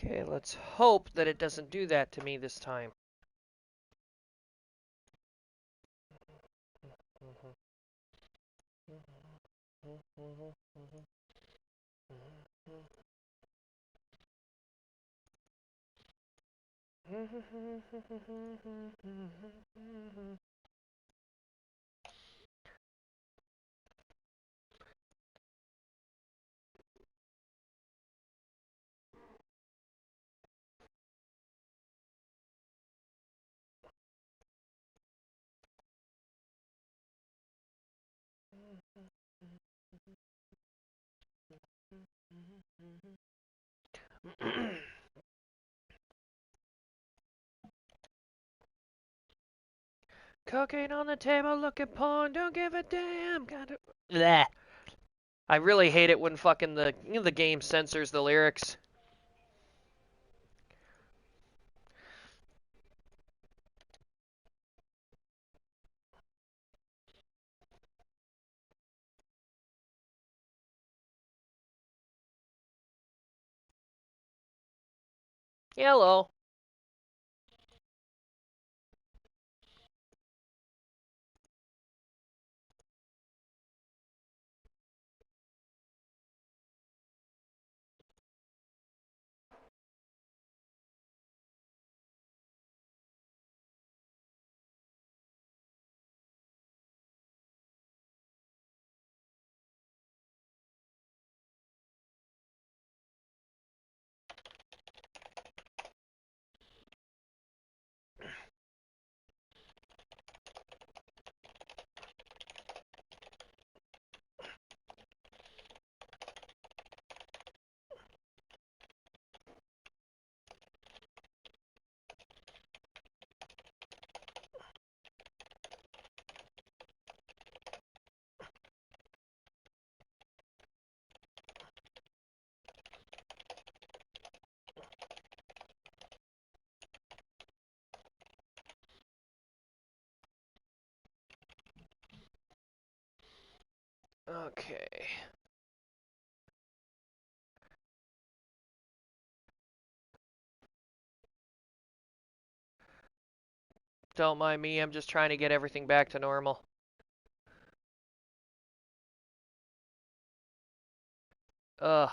Okay, let's hope that it doesn't do that to me this time. Cocaine on the table, look at porn, don't give a damn. Bleh. I really hate it when fucking the game censors the lyrics. Hello. Okay. Don't mind me, I'm just trying to get everything back to normal. Ugh.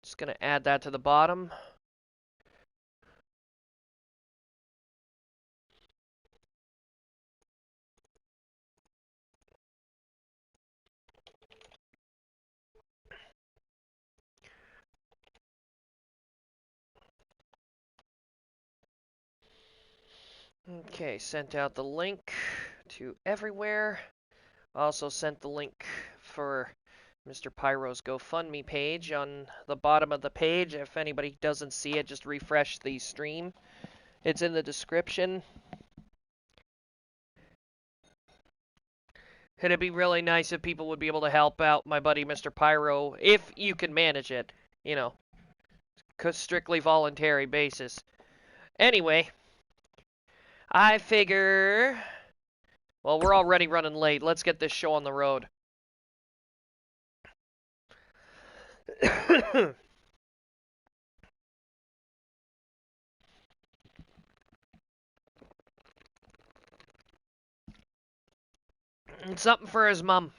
Just gonna add that to the bottom. Okay, sent out the link to everywhere. Also sent the link for Mr. Pyro's GoFundMe page on the bottom of the page. If anybody doesn't see it, just refresh the stream. It's in the description. It'd be really nice if people would be able to help out my buddy Mr. Pyro, if you can manage it, you know, strictly voluntary basis. Anyway, I figure, well, we're already running late. Let's get this show on the road. Something for his mom.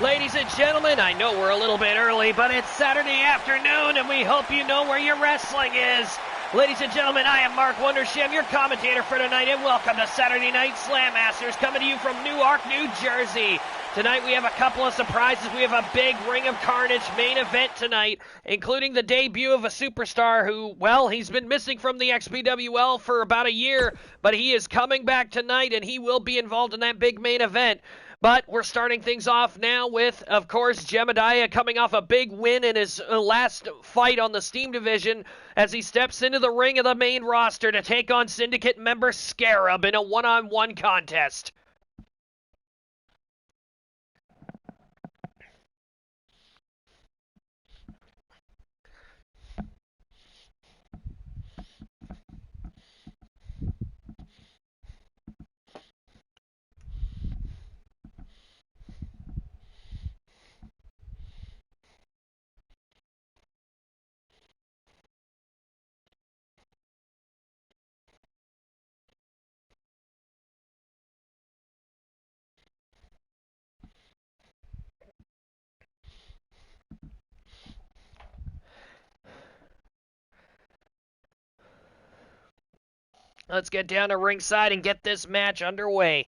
Ladies and gentlemen, I know we're a little bit early, but it's Saturday afternoon, and we hope you know where your wrestling is. Ladies and gentlemen, I am Mark Wondersham, your commentator for tonight, and welcome to Saturday Night SlamMasters, coming to you from Newark, New Jersey. Tonight we have a couple of surprises. We have a big Ring of Carnage main event tonight, including the debut of a superstar who, well, he's been missing from the XPWL for about a year, but he is coming back tonight, and he will be involved in that big main event. But we're starting things off now with, of course, Jebediah coming off a big win in his last fight on the Steam division as he steps into the ring of the main roster to take on Syndicate member Scarab in a one-on-one contest. Let's get down to ringside and get this match underway.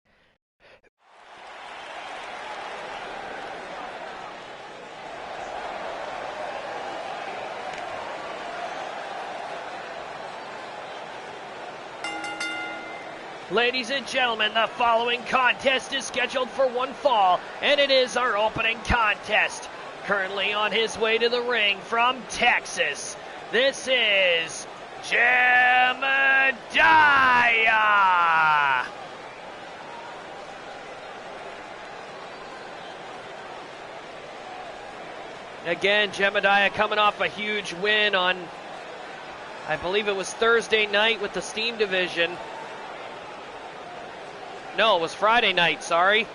Ladies and gentlemen, the following contest is scheduled for one fall, and it is our opening contest. Currently on his way to the ring from Texas, this is Jebediah! Again, Jebediah coming off a huge win on, I believe it was Thursday night with the Steam division. No, it was Friday night, sorry.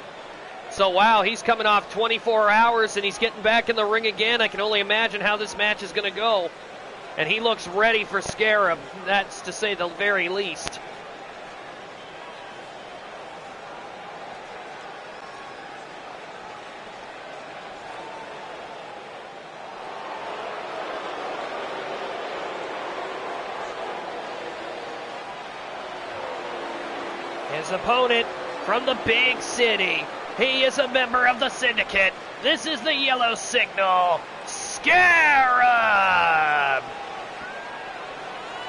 So, wow, he's coming off 24 hours and he's getting back in the ring again. I can only imagine how this match is going to go. And he looks ready for Scarab, that's to say the very least. His opponent from the big city. He is a member of the Syndicate. This is the Yellow Signal, Scarab!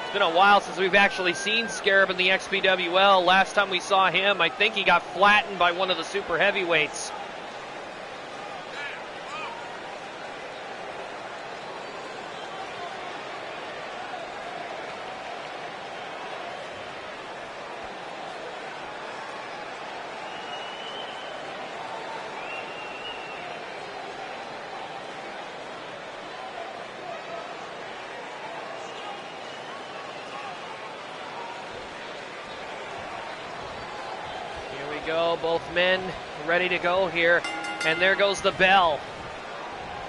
It's been a while since we've actually seen Scarab in the XPWL. Last time we saw him, I think he got flattened by one of the super heavyweights. Go, both men ready to go here, and there goes the bell.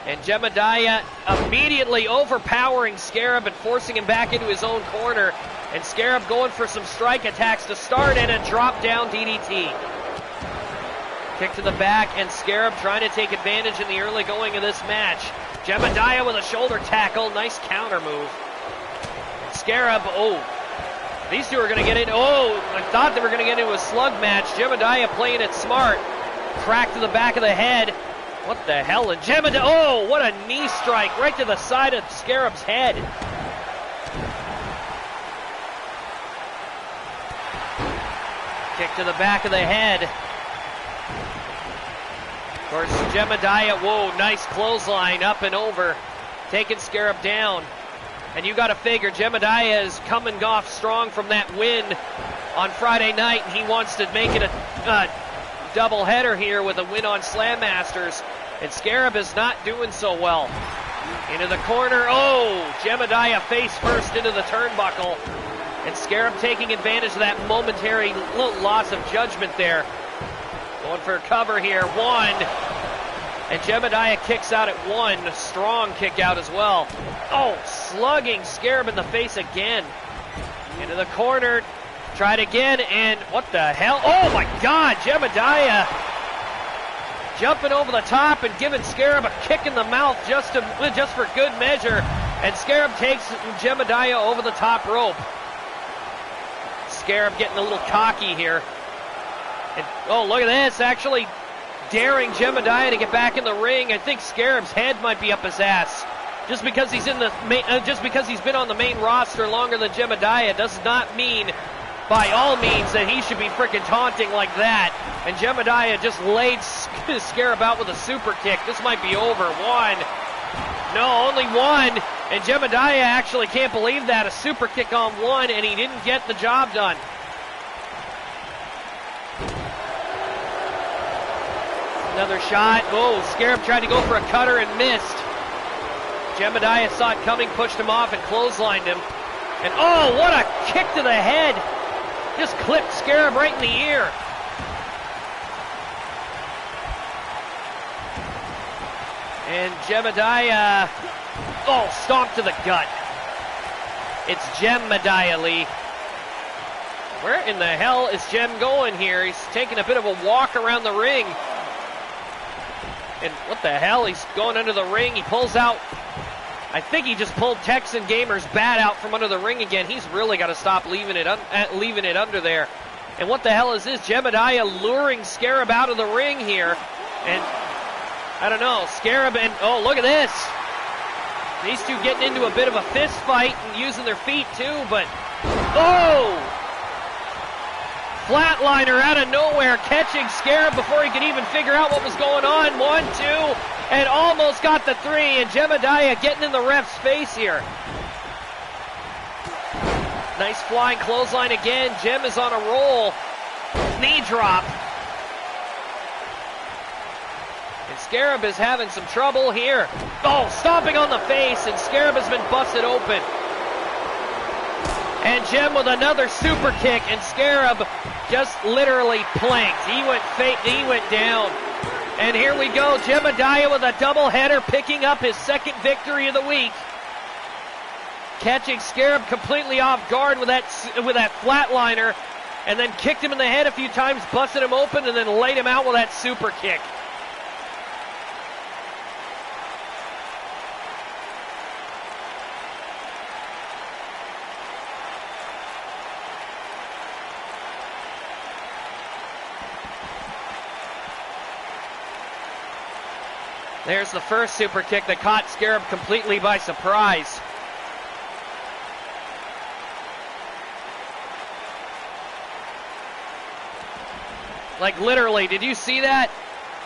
And Jebediah immediately overpowering Scarab and forcing him back into his own corner, and Scarab going for some strike attacks to start and a drop down DDT. Kick to the back, and Scarab trying to take advantage in the early going of this match. Jebediah with a shoulder tackle, nice counter move. Scarab, these two are going to get in. I thought they were going to get into a slug match. Jebediah playing it smart. Crack to the back of the head. What the hell? And Jebediah, what a knee strike right to the side of Scarab's head. Kick to the back of the head. Of course, Jebediah, nice clothesline up and over. Taking Scarab down. And you got to figure Jebediah is coming off strong from that win on Friday night, and he wants to make it a double header here with a win on SlamMasters. And Scarab is not doing so well. Into the corner. Jebediah face first into the turnbuckle. And Scarab taking advantage of that momentary little loss of judgment there. Going for a cover here. One. And Jebediah kicks out at one. Strong kick out as well. Slugging Scarab in the face again. Into the corner. Tried again, and what the hell? Oh my God, Jebediah jumping over the top and giving Scarab a kick in the mouth just for good measure. And Scarab takes Jebediah over the top rope. Scarab getting a little cocky here. And look at this, actually daring Jebediah to get back in the ring. I think Scarab's head might be up his ass. Just because he's been on the main roster longer than Jebediah does not mean, by all means, that he should be freaking taunting like that. And Jebediah just laid Scarab out with a super kick. This might be over. One. No, only one. And Jebediah actually can't believe that. A super kick on one, and he didn't get the job done. Another shot. Oh, Scarab tried to go for a cutter and missed. Jebediah saw it coming, pushed him off, and clotheslined him. And oh, what a kick to the head. Just clipped Scarab right in the ear. And Jebediah, oh, stomp to the gut. It's Jebediah Lee. Where in the hell is Jem going here? He's taking a bit of a walk around the ring. And what the hell? He's going under the ring. He pulls out, I think he just pulled Texan Gamer's bat out from under the ring again. He's really got to stop leaving it under there. And what the hell is this? Jebediah luring Scarab out of the ring here. And I don't know, Scarab and, oh, look at this. These two getting into a bit of a fist fight and using their feet too, but, oh! Flatliner out of nowhere, catching Scarab before he could even figure out what was going on. 1, 2, and almost got the 3, and Jebediah getting in the ref's face here. Nice flying clothesline again. Jem is on a roll. Knee drop. And Scarab is having some trouble here. Oh, stomping on the face, and Scarab has been busted open. And Jem with another super kick, and Scarab just literally planked. He went down. And here we go, Jebediah with a doubleheader, picking up his second victory of the week. Catching Scarab completely off guard with that flatliner, and then kicked him in the head a few times, busted him open, and then laid him out with that super kick. There's the first super kick that caught Scarab completely by surprise. Like literally, did you see that?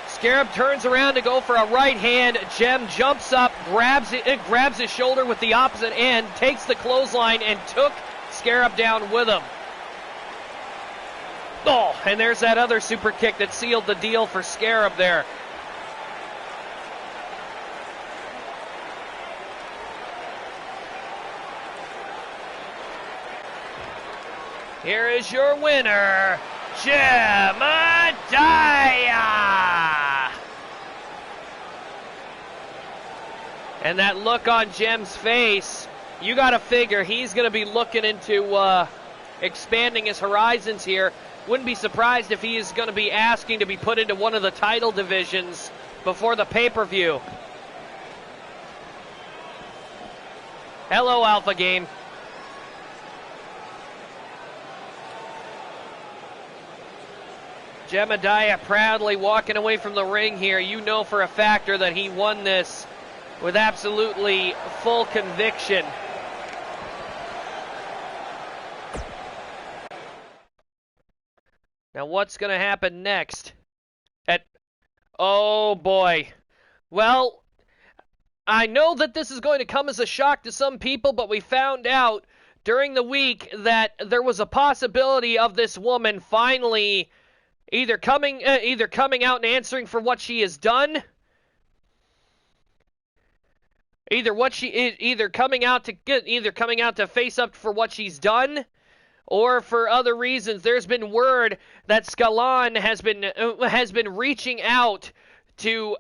Scarab turns around to go for a right hand. Jem jumps up, grabs his shoulder with the opposite end, takes the clothesline, and took Scarab down with him. Oh, and there's that other super kick that sealed the deal for Scarab there. Here is your winner, Jebediah. And that look on Jem's face, you got to figure he's going to be looking into expanding his horizons here. Wouldn't be surprised if he is going to be asking to be put into one of the title divisions before the pay-per-view. Hello, Alpha Game. Jebediah proudly walking away from the ring here. You know for a factor that he won this with absolutely full conviction. Now what's going to happen next? Oh boy. Well, I know that this is going to come as a shock to some people, but we found out during the week that there was a possibility of this woman finally either coming out and answering for what she has done, either coming out to face up for what she's done, or for other reasons. There's been word that Scalon has been reaching out to,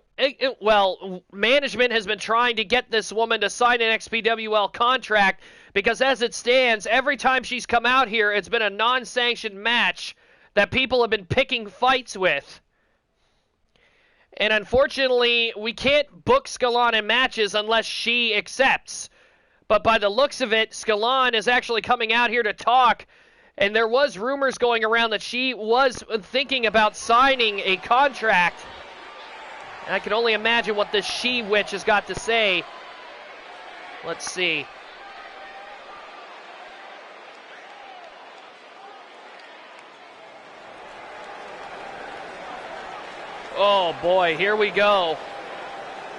well, management has been trying to get this woman to sign an XPWL contract, because as it stands, every time she's come out here, it's been a non-sanctioned match that people have been picking fights with. And unfortunately, we can't book Scalon in matches unless she accepts. But by the looks of it, Scalon is actually coming out here to talk, and there was rumors going around that she was thinking about signing a contract. And I can only imagine what this she-witch has got to say. Let's see. Oh boy, here we go.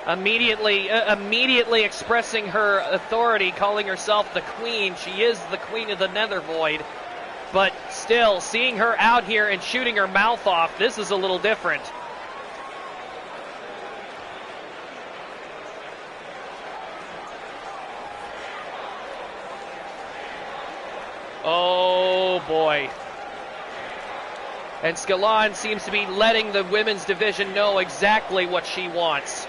Immediately expressing her authority, calling herself the queen. She is the queen of the Nether Void. But still, seeing her out here and shooting her mouth off, this is a little different. Oh boy. And Scalon seems to be letting the women's division know exactly what she wants.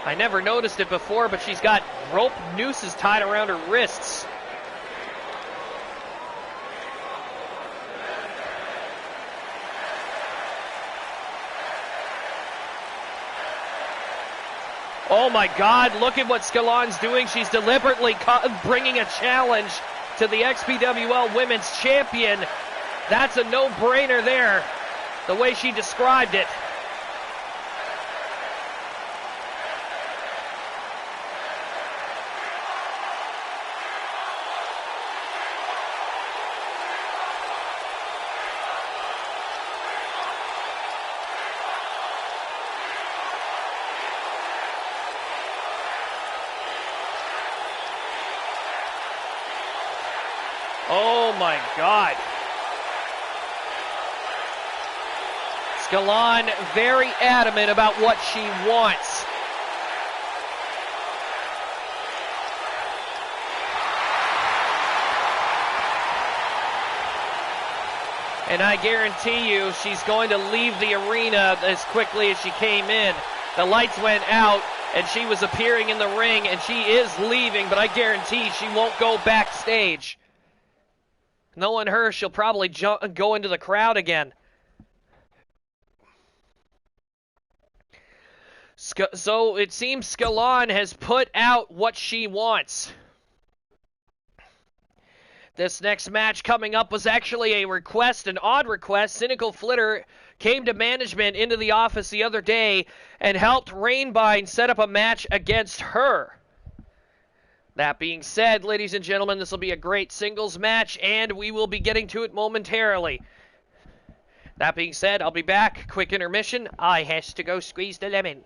I never noticed it before, but she's got rope nooses tied around her wrists. Oh my God, look at what Scalon's doing. She's deliberately bringing a challenge to the XPWL Women's Champion. That's a no-brainer there, the way she described it. Oh my God. Scalon very adamant about what she wants. And I guarantee you she's going to leave the arena as quickly as she came in. The lights went out and she was appearing in the ring and she is leaving, but I guarantee she won't go backstage. Knowing her, she'll probably go into the crowd again. So it seems Scalon has put out what she wants. This next match coming up was actually a request, an odd request. Cynical Flitter came to management into the office the other day and helped Rainbine set up a match against her. That being said, ladies and gentlemen, this will be a great singles match, and we will be getting to it momentarily. That being said, I'll be back. Quick intermission. I has to go squeeze the lemon.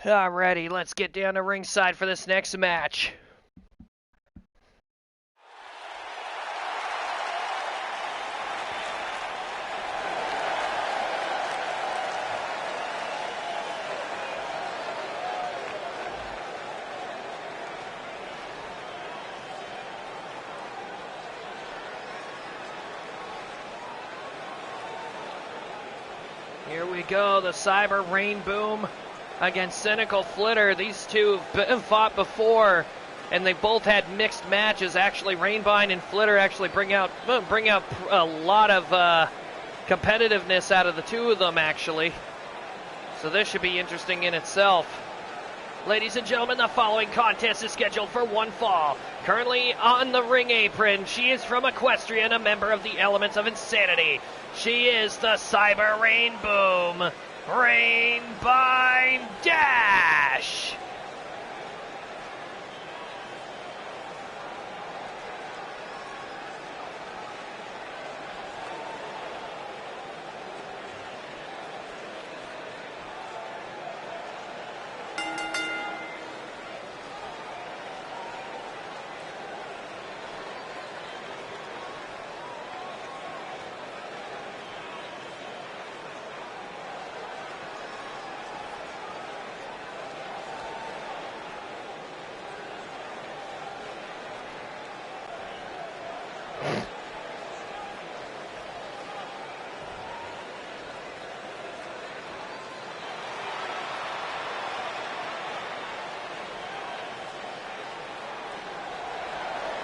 Alrighty, let's get down to ringside for this next match. Here we go, the Cyber Rain Boom against Cynical Flitter. These two have fought before, and they both had mixed matches. Actually, Rainbine and Flitter actually bring out a lot of competitiveness out of the two of them, actually. So this should be interesting in itself. Ladies and gentlemen, the following contest is scheduled for one fall. Currently on the ring apron, she is from Equestria and a member of the Elements of Insanity. She is the Cyber Rain Boom, Rainbine Dash.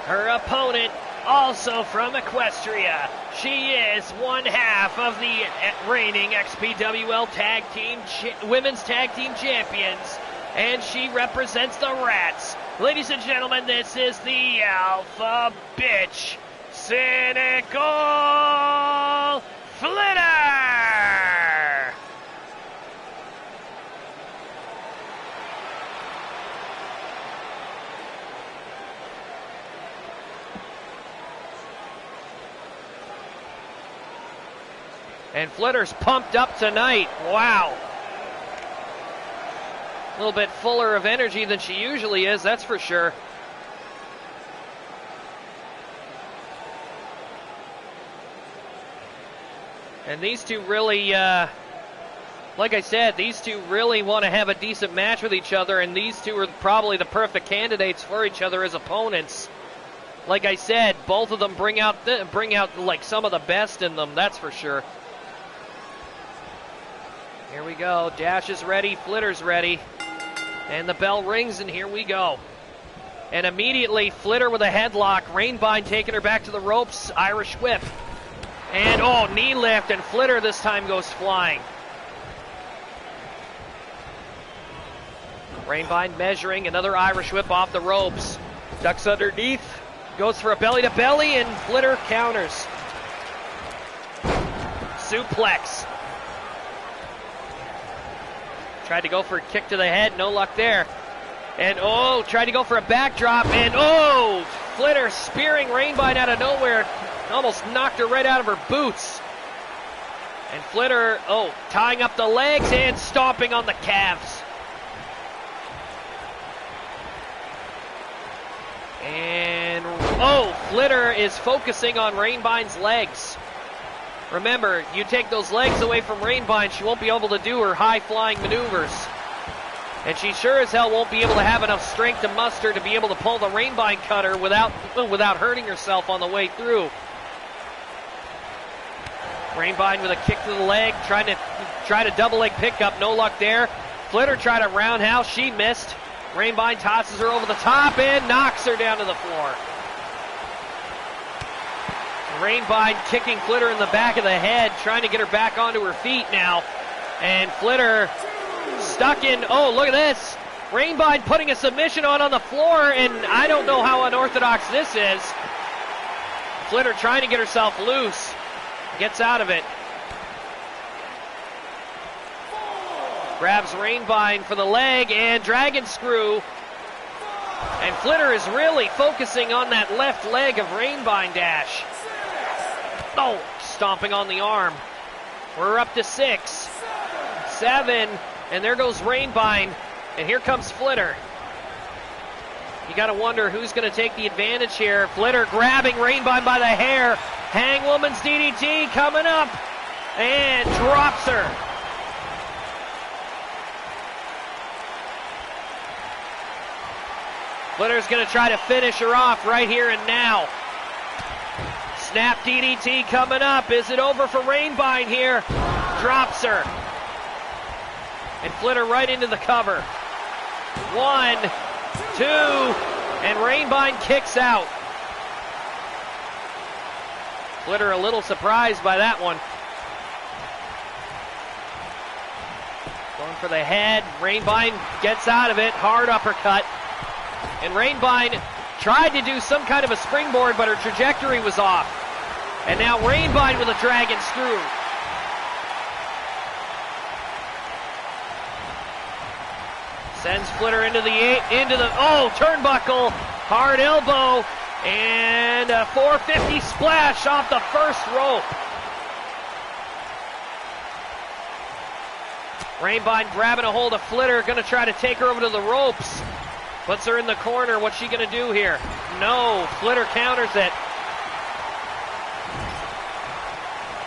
Her opponent, also from Equestria. She is one half of the reigning XPWL Women's Tag Team Champions, and she represents the Rats. Ladies and gentlemen, this is the Alpha Bitch, Cynical Flitter! And Flitter's pumped up tonight. Wow. A little bit fuller of energy than she usually is, that's for sure. And these two really, like I said, these two really want to have a decent match with each other, and these two are probably the perfect candidates for each other as opponents. Like I said, both of them bring out like some of the best in them, that's for sure. Here we go. Dash is ready. Flitter's ready. And the bell rings, and here we go. And immediately, Flitter with a headlock. Rainbine taking her back to the ropes. Irish whip. And, oh, knee lift, and Flitter this time goes flying. Rainbine measuring. Another Irish whip off the ropes. Ducks underneath. Goes for a belly-to-belly, and Flitter counters. Suplex. Tried to go for a kick to the head, no luck there. And oh, tried to go for a backdrop, and oh, Flitter spearing Rainbine out of nowhere. Almost knocked her right out of her boots. And Flitter, oh, tying up the legs and stomping on the calves. And oh, Flitter is focusing on Rainbine's legs. Remember, you take those legs away from Rainbine, she won't be able to do her high-flying maneuvers. And she sure as hell won't be able to have enough strength to muster to be able to pull the Rainbine cutter without hurting herself on the way through. Rainbine with a kick to the leg, trying to double leg pickup, no luck there. Flitter tried a roundhouse, she missed. Rainbine tosses her over the top and knocks her down to the floor. Rainbine kicking Flitter in the back of the head, trying to get her back onto her feet now. And Flitter stuck in, oh, look at this. Rainbine putting a submission on the floor, and I don't know how unorthodox this is. Flitter trying to get herself loose. Gets out of it. Grabs Rainbine for the leg, and dragon screw. And Flitter is really focusing on that left leg of Rainbine Dash. Oh, stomping on the arm. We're up to 6, 7, and there goes Rainbine. And here comes Flitter. You got to wonder who's going to take the advantage here. Flitter grabbing Rainbine by the hair. Hangwoman's DDT coming up. And drops her. Flitter's going to try to finish her off right here and now. Snap DDT coming up. Is it over for Rainbine here? Drops her. And Flitter right into the cover. 1, 2, and Rainbine kicks out. Flitter a little surprised by that one. Going for the head. Rainbine gets out of it. Hard uppercut. And Rainbine tried to do some kind of a springboard, but her trajectory was off. And now Rainbine with a dragon screw. Sends Flitter into the turnbuckle, hard elbow, and a 450 splash off the first rope. Rainbine grabbing a hold of Flitter, going to try to take her over to the ropes. Puts her in the corner. What's she going to do here? No, Flitter counters it.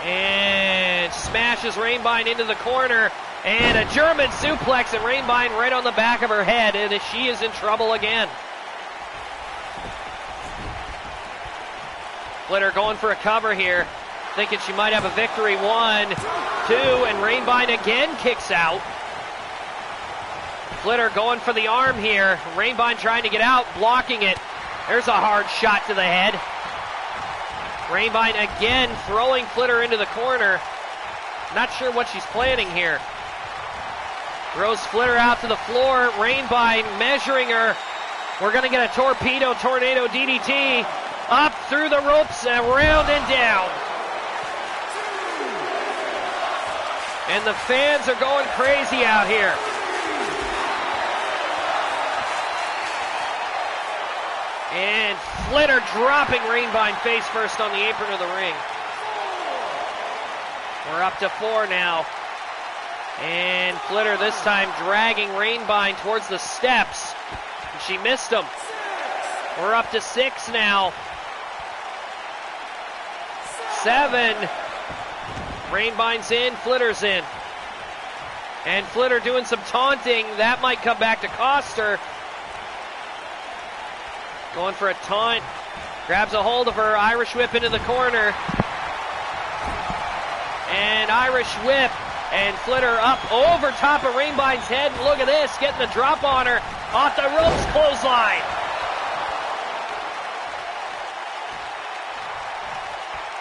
And smashes Rainbine into the corner. And a German suplex, and Rainbine right on the back of her head, and she is in trouble again. Flitter going for a cover here, thinking she might have a victory. 1, 2, and Rainbine again kicks out. Flitter going for the arm here. Rainbine trying to get out, blocking it. There's a hard shot to the head. Rainbine again throwing Flitter into the corner. Not sure what she's planning here. Throws Flitter out to the floor. Rainbine measuring her. We're going to get a tornado DDT. Up through the ropes, around and down. And the fans are going crazy out here. And Flitter dropping Rainbine face first on the apron of the ring. We're up to 4 now. And Flitter this time dragging Rainbine towards the steps. And she missed him. We're up to 6 now. 7. Rainbine's in, Flitter's in. And Flitter doing some taunting. That might come back to cost her. Going for a taunt. Grabs a hold of her. Irish whip into the corner. And Irish whip. And Flitter up over top of Rainbine's head. And look at this, getting the drop on her. Off the ropes, clothesline.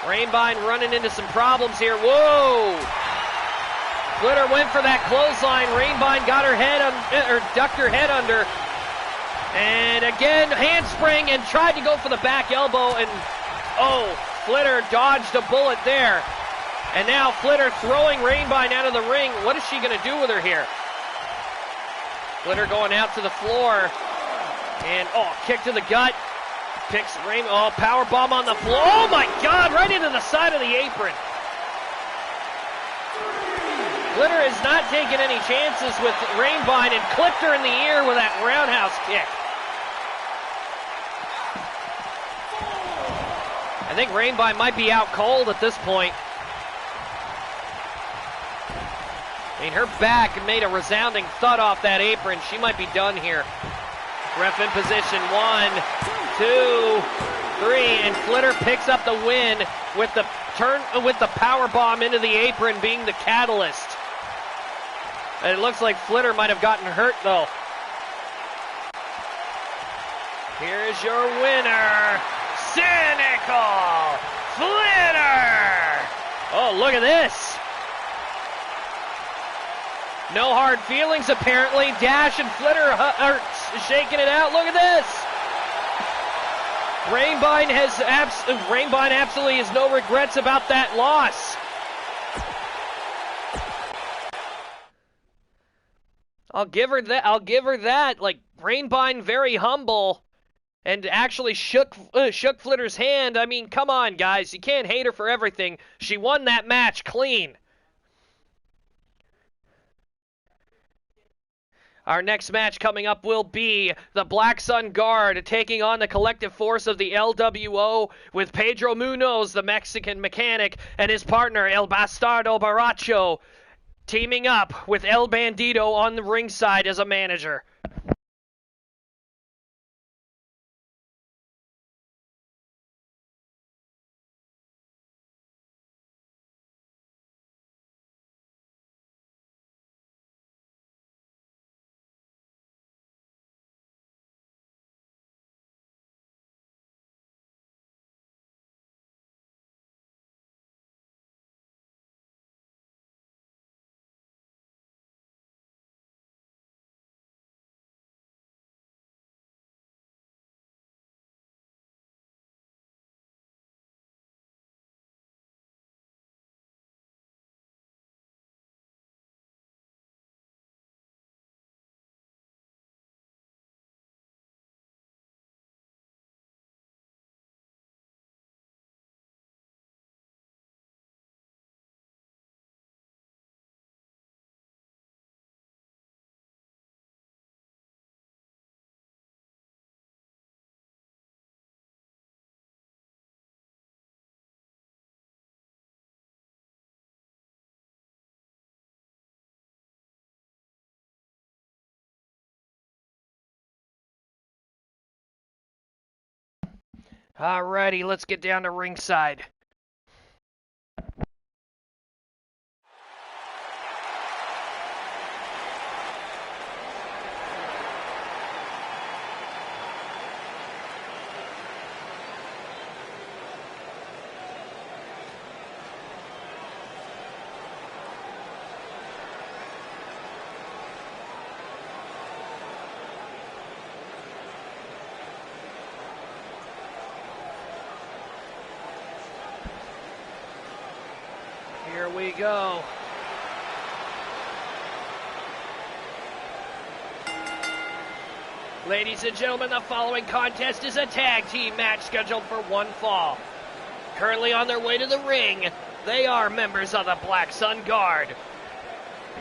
Rainbine running into some problems here. Whoa! Flitter went for that clothesline. Rainbine got her head, ducked her head under. And again, handspring and tried to go for the back elbow. And Flitter dodged a bullet there. And now Flitter throwing Rainbine out of the ring. What is she going to do with her here? Flitter going out to the floor. And, kick to the gut. Picks power bomb on the floor. Oh my God, right into the side of the apron. Flitter is not taking any chances with Rainbine and clipped her in the ear with that roundhouse kick. I think Rainbine might be out cold at this point. I mean, her back made a resounding thud off that apron. She might be done here. Ref in position. 1, 2, 3, and Flitter picks up the win with the power bomb into the apron being the catalyst. And it looks like Flitter might have gotten hurt though. Here's your winner, Cynical Flitter. Oh, look at this. No hard feelings apparently. Dash and Flitter are shaking it out. Look at this. Rainbine absolutely has no regrets about that loss. I'll give her that. Like, Rainbine very humble and actually shook Flitter's hand. I mean, come on, guys. You can't hate her for everything. She won that match clean. Our next match coming up will be the Black Sun Guard taking on the collective force of the LWO with Pedro Munoz, the Mexican mechanic, and his partner El Bastardo Baracho teaming up with El Bandito on the ringside as a manager. Alrighty, let's get down to ringside. Here we go. Ladies and gentlemen, the following contest is a tag team match scheduled for one fall. Currently on their way to the ring, they are members of the Black Sun Guard.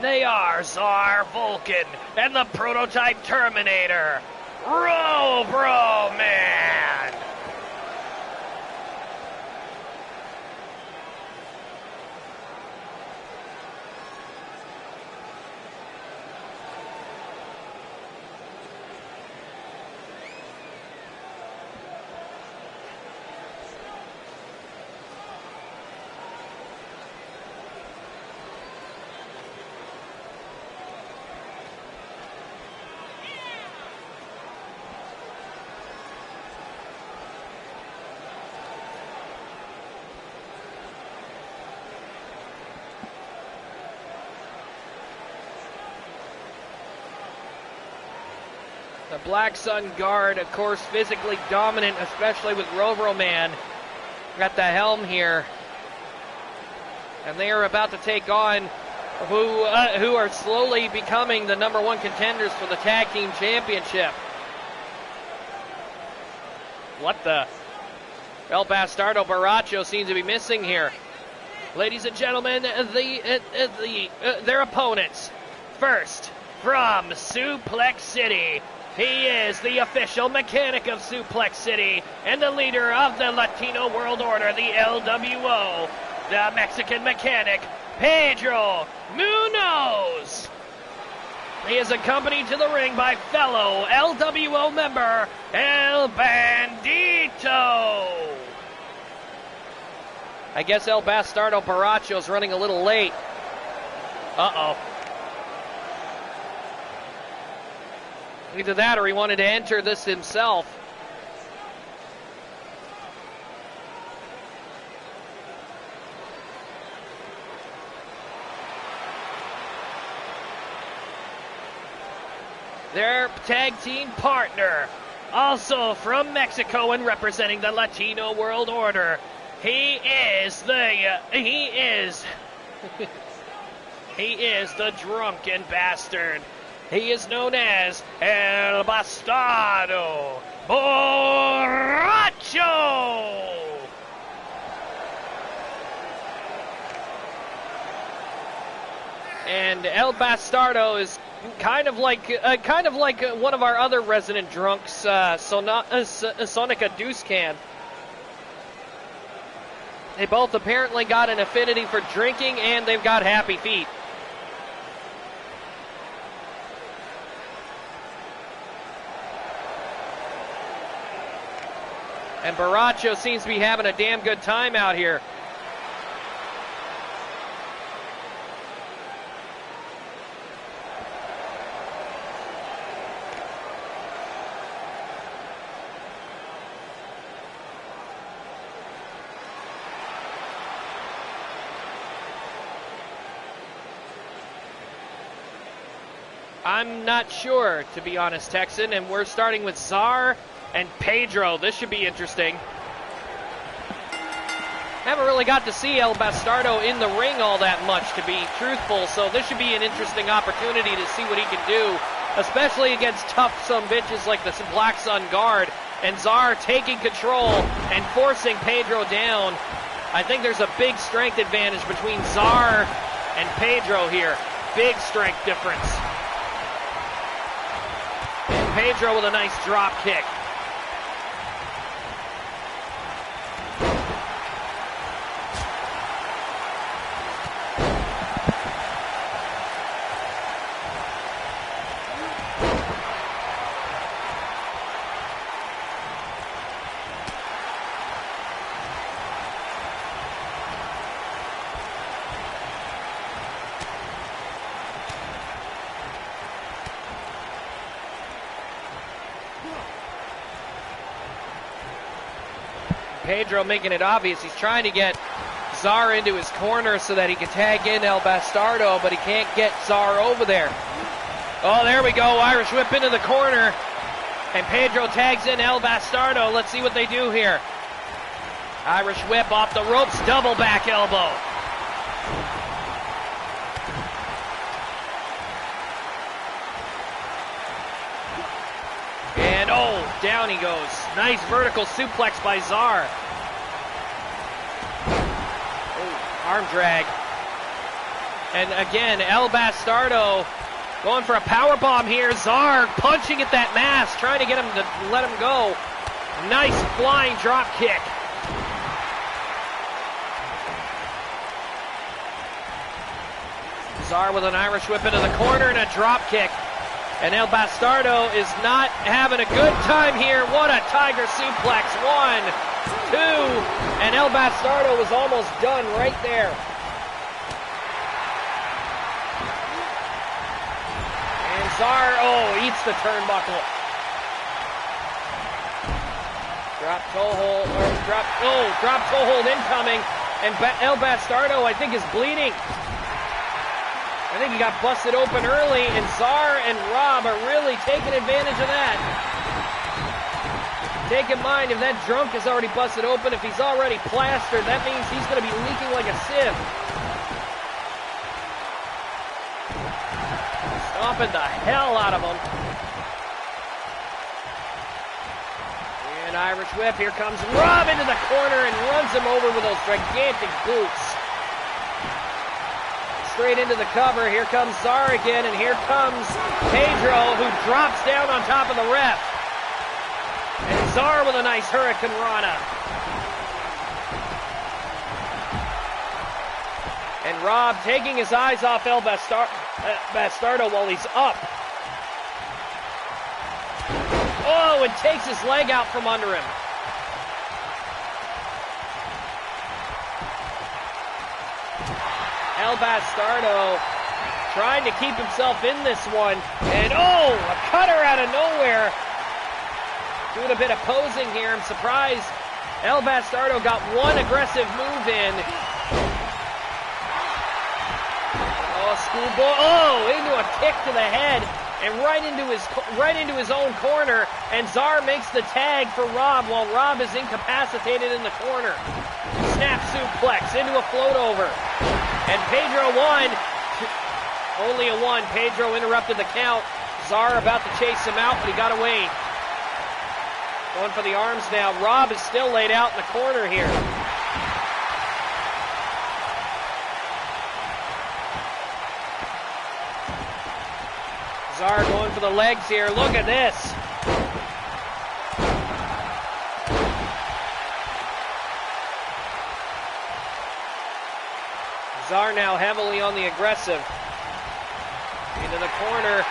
They are Tsar Vulcan and the prototype Terminator, Bro Man. The Black Sun Guard, of course, physically dominant, especially with Rover Man. Got the helm here. And they are about to take on who are slowly becoming the number one contenders for the Tag Team Championship. What the? El Bastardo Baracho seems to be missing here. Ladies and gentlemen, their opponents. First, from Suplex City, he is the official mechanic of Suplex City and the leader of the Latino World Order, the LWO, the Mexican mechanic, Pedro Munoz. He is accompanied to the ring by fellow LWO member, El Bandito. I guess El Bastardo Baracho is running a little late. Uh-oh. Either that or he wanted to enter this himself. Their tag team partner, also from Mexico and representing the Latino World Order. He is the drunken bastard. He is known as El Bastardo Borracho. And El Bastardo is Kind of like one of our other resident drunks, Sonica Deuce Can. They both apparently got an affinity for drinking, and they've got happy feet. And Baracho seems to be having a damn good time out here. I'm not sure, to be honest, Texan, and we're starting with Czar and Pedro. This should be interesting. Haven't really got to see El Bastardo in the ring all that much, to be truthful, so this should be an interesting opportunity to see what he can do, especially against tough some bitches like the Black Sun Guard, and Czar taking control and forcing Pedro down. I think there's a big strength advantage between Czar and Pedro here. Big strength difference. Pedro with a nice drop kick. Pedro making it obvious. He's trying to get Czar into his corner so that he can tag in El Bastardo, but he can't get Czar over there. Oh, there we go. Irish whip into the corner. And Pedro tags in El Bastardo. Let's see what they do here. Irish whip off the ropes. Double back elbow. And oh, down he goes. Nice vertical suplex by Czar. Oh, arm drag. And again, El Bastardo going for a power bomb here. Czar punching at that mask, trying to get him to let him go. Nice flying drop kick. Czar with an Irish whip into the corner and a drop kick. And El Bastardo is not having a good time here. What a tiger suplex. 1, 2, and El Bastardo was almost done right there. And Czar, oh, eats the turnbuckle. Drop toe hold, or drop toe hold incoming. And El Bastardo, I think, is bleeding. I think he got busted open early, and Czar and Rob are really taking advantage of that. Take in mind, if that drunk is already busted open, if he's already plastered, that means he's going to be leaking like a sieve. Stomping the hell out of him. And Irish whip, here comes Rob into the corner and runs him over with those gigantic boots. Straight into the cover. Here comes Czar again, and here comes Pedro, who drops down on top of the ref. And Czar with a nice Hurricane Rana. And Rob taking his eyes off El Bastardo while he's up. Oh, and takes his leg out from under him. El Bastardo trying to keep himself in this one. And oh, a cutter out of nowhere. Doing a bit of posing here. I'm surprised El Bastardo got one aggressive move in. Oh, schoolboy. Oh, into a kick to the head. And right into his own corner. And Czar makes the tag for Rob while Rob is incapacitated in the corner. Snap suplex into a float over. And Pedro won. Only a 1. Pedro interrupted the count. Czar about to chase him out, but he got away. Going for the arms now. Rob is still laid out in the corner here. Czar going for the legs here. Look at this. Czar now heavily on the aggressive. Into the corner.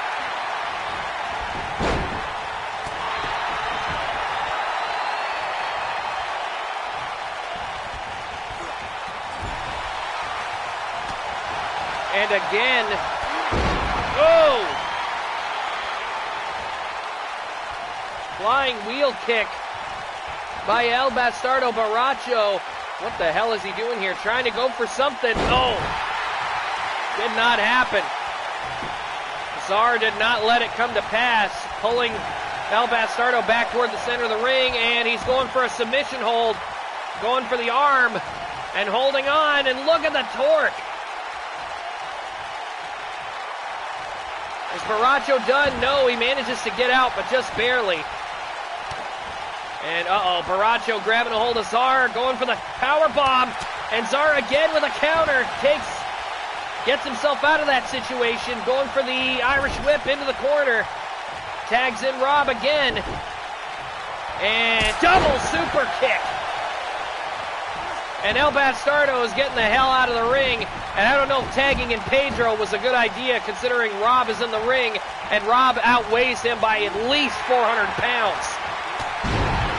And again. Oh! Flying wheel kick by El Bastardo Baracho. What the hell is he doing here? Trying to go for something. No! Did not happen. Czar did not let it come to pass. Pulling El Bastardo back toward the center of the ring, and he's going for a submission hold. Going for the arm, and holding on, and look at the torque. Is Baracho done? No, he manages to get out, but just barely. And Baracho grabbing a hold of Czar, going for the power bomb, and Czar again with a counter, gets himself out of that situation, going for the Irish whip into the corner, tags in Rob again, and double super kick. And El Bastardo is getting the hell out of the ring. And I don't know if tagging in Pedro was a good idea considering Rob is in the ring and Rob outweighs him by at least 400 pounds.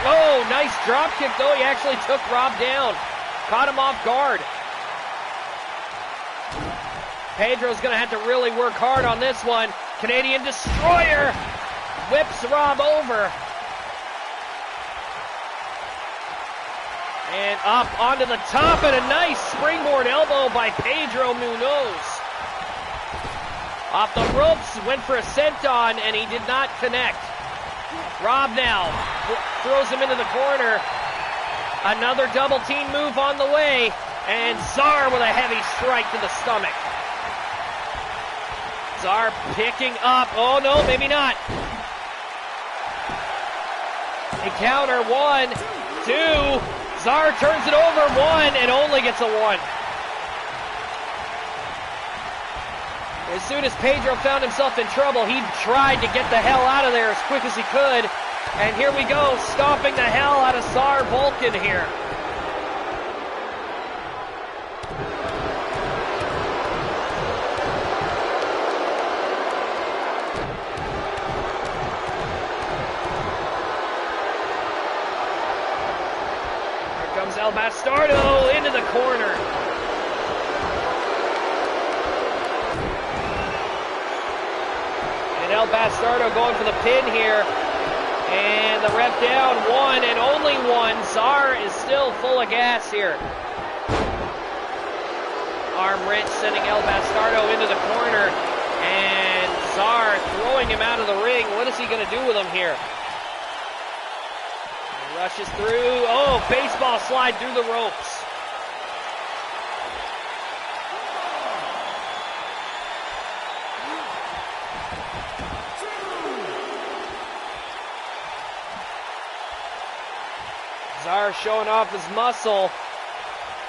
Oh, nice drop kick though. He actually took Rob down. Caught him off guard. Pedro's going to have to really work hard on this one. Canadian Destroyer whips Rob over. And up onto the top, and a nice springboard elbow by Pedro Munoz. Off the ropes, went for a senton, and he did not connect. Rob now throws him into the corner. Another double team move on the way, and Czar with a heavy strike to the stomach. Czar picking up. Oh no, maybe not. A counter, 1, 2. Czar turns it over, 1, and only gets a 1. As soon as Pedro found himself in trouble, he tried to get the hell out of there as quick as he could. And here we go, stomping the hell out of Czar Vulcan here. El Bastardo into the corner. And El Bastardo going for the pin here. And the ref down, 1 and only 1. Czar is still full of gas here. Arm wrench sending El Bastardo into the corner. And Czar throwing him out of the ring. What is he going to do with him here? Rushes through. Oh, baseball slide through the ropes. Czar showing off his muscle.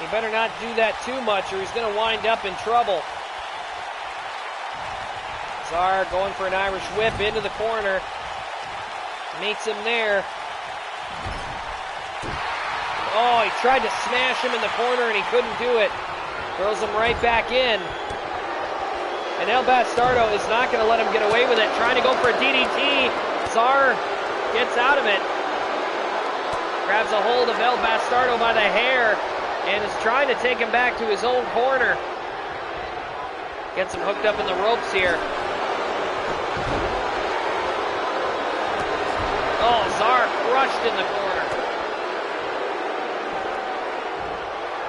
He better not do that too much or he's going to wind up in trouble. Czar going for an Irish whip into the corner. Meets him there. Oh, he tried to smash him in the corner and he couldn't do it. Throws him right back in. And El Bastardo is not going to let him get away with it. Trying to go for a DDT. Czar gets out of it. Grabs a hold of El Bastardo by the hair and is trying to take him back to his own corner. Gets him hooked up in the ropes here. Oh, Czar crushed in the corner.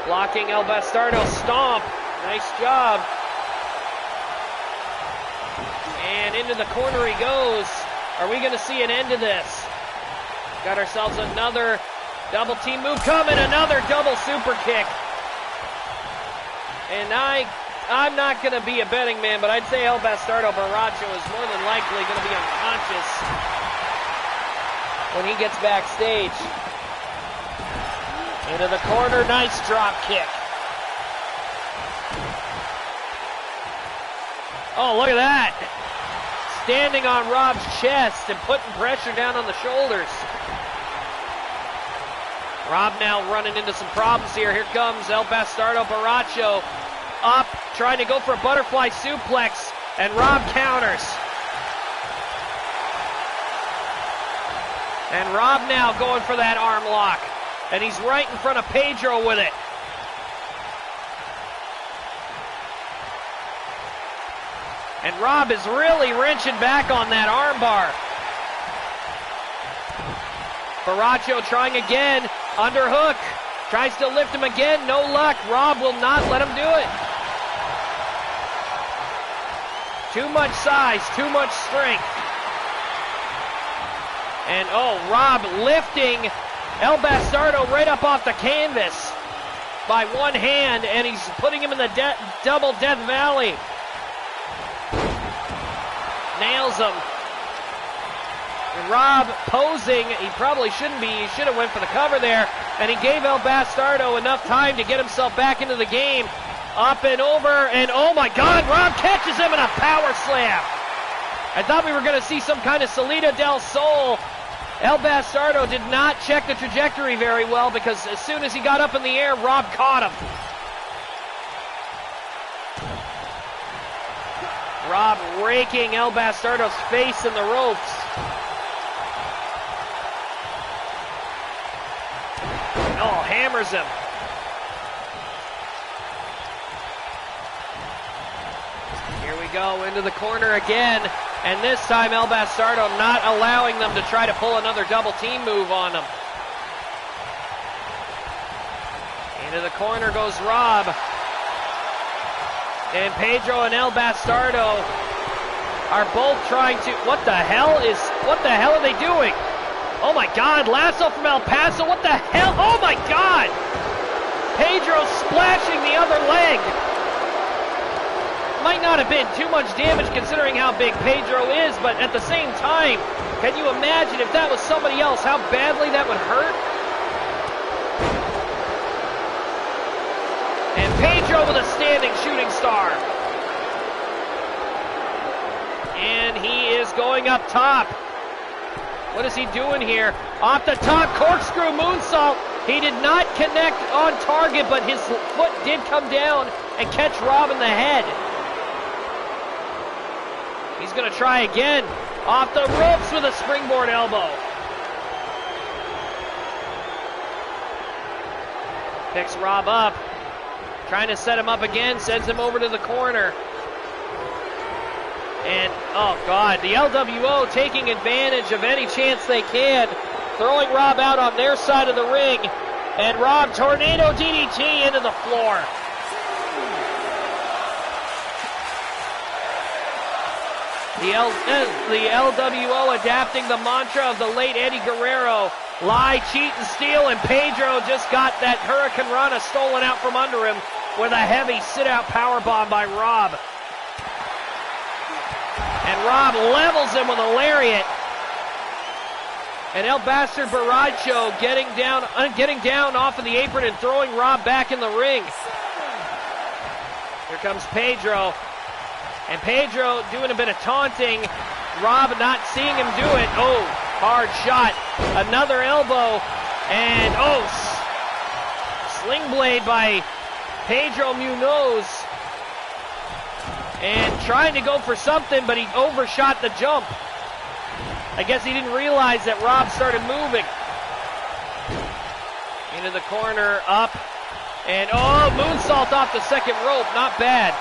Blocking El Bastardo stomp. Nice job. And into the corner he goes. Are we going to see an end to this? Got ourselves another double team move coming. Another double super kick. And I'm not going to be a betting man, but I'd say El Bastardo Baracho is more than likely going to be unconscious when he gets backstage. Into the corner, nice drop kick. Oh, look at that. standing on Rob's chest and putting pressure down on the shoulders. Rob now running into some problems here. Here comes El Bastardo Baracho up, trying to go for a butterfly suplex, and Rob counters. And Rob now going for that arm lock, and he's right in front of Pedro with it. And Rob is really wrenching back on that arm bar. Baracho trying again, underhook. Tries to lift him again, no luck. Rob will not let him do it. Too much size, too much strength. And Rob lifting El Bastardo right up off the canvas by one hand, and he's putting him in the double Death Valley. Nails him. And Rob posing, he probably shouldn't be, he should have went for the cover there, and he gave El Bastardo enough time to get himself back into the game. Up and over, and oh my God, Rob catches him in a power slam. I thought we were going to see some kind of Salida del Sol. El Bastardo did not check the trajectory very well, because as soon as he got up in the air, Rob caught him. Rob raking El Bastardo's face in the ropes. Oh, hammers him. Here we go, into the corner again. And this time El Bastardo not allowing them to try to pull another double team move on him. Into the corner goes Rob. And Pedro and El Bastardo are both trying to, what the hell are they doing? Oh my God, lasso from El Paso, what the hell? Oh my God! Pedro splashing the other leg. Might not have been too much damage considering how big Pedro is, but at the same time, can you imagine if that was somebody else, how badly that would hurt? And Pedro with a standing shooting star. And he is going up top. What is he doing here? Off the top, corkscrew moonsault. He did not connect on target, but his foot did come down and catch Rob in the head. He's going to try again. Off the ropes with a springboard elbow. Picks Rob up. Trying to set him up again. Sends him over to the corner. And, oh God, the LWO taking advantage of any chance they can. Throwing Rob out on their side of the ring. And Rob tornado DDT into the floor. The LWO adapting the mantra of the late Eddie Guerrero. Lie, cheat, and steal, and Pedro just got that Hurricane Rana stolen out from under him with a heavy sit-out powerbomb by Rob. And Rob levels him with a lariat. And El Bastard Baracho getting down off of the apron and throwing Rob back in the ring. Here comes Pedro. And Pedro doing a bit of taunting. Rob not seeing him do it. Oh, hard shot. Another elbow. And sling blade by Pedro Munoz. And trying to go for something, but he overshot the jump. I guess he didn't realize that Rob started moving. Into the corner, up. And moonsault off the second rope. Not bad.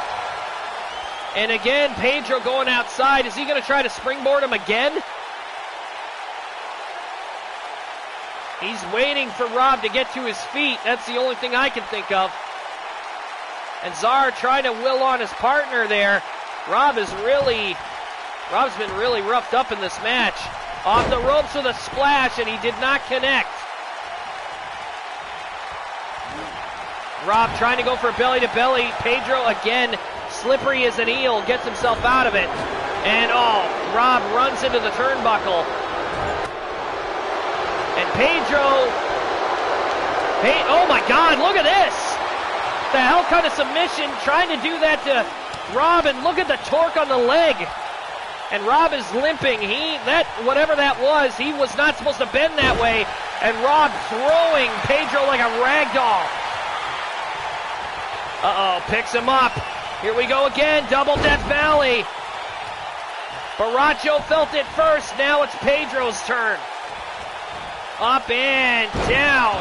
And again, Pedro going outside. Is he going to try to springboard him again? He's waiting for Rob to get to his feet. That's the only thing I can think of. And Czar trying to will on his partner there. Rob's been really roughed up in this match. Off the ropes with a splash, and he did not connect. Rob trying to go for belly to belly. Pedro again, slippery as an eel, gets himself out of it. And Rob runs into the turnbuckle. And Pedro, oh my God, look at this. The hell kind of submission, trying to do that to Rob, and look at the torque on the leg. and Rob is limping. Whatever that was, he was not supposed to bend that way, and Rob throwing Pedro like a rag doll. Picks him up. Here we go again, double Death Valley. Baracho felt it first, now it's Pedro's turn. Up and down.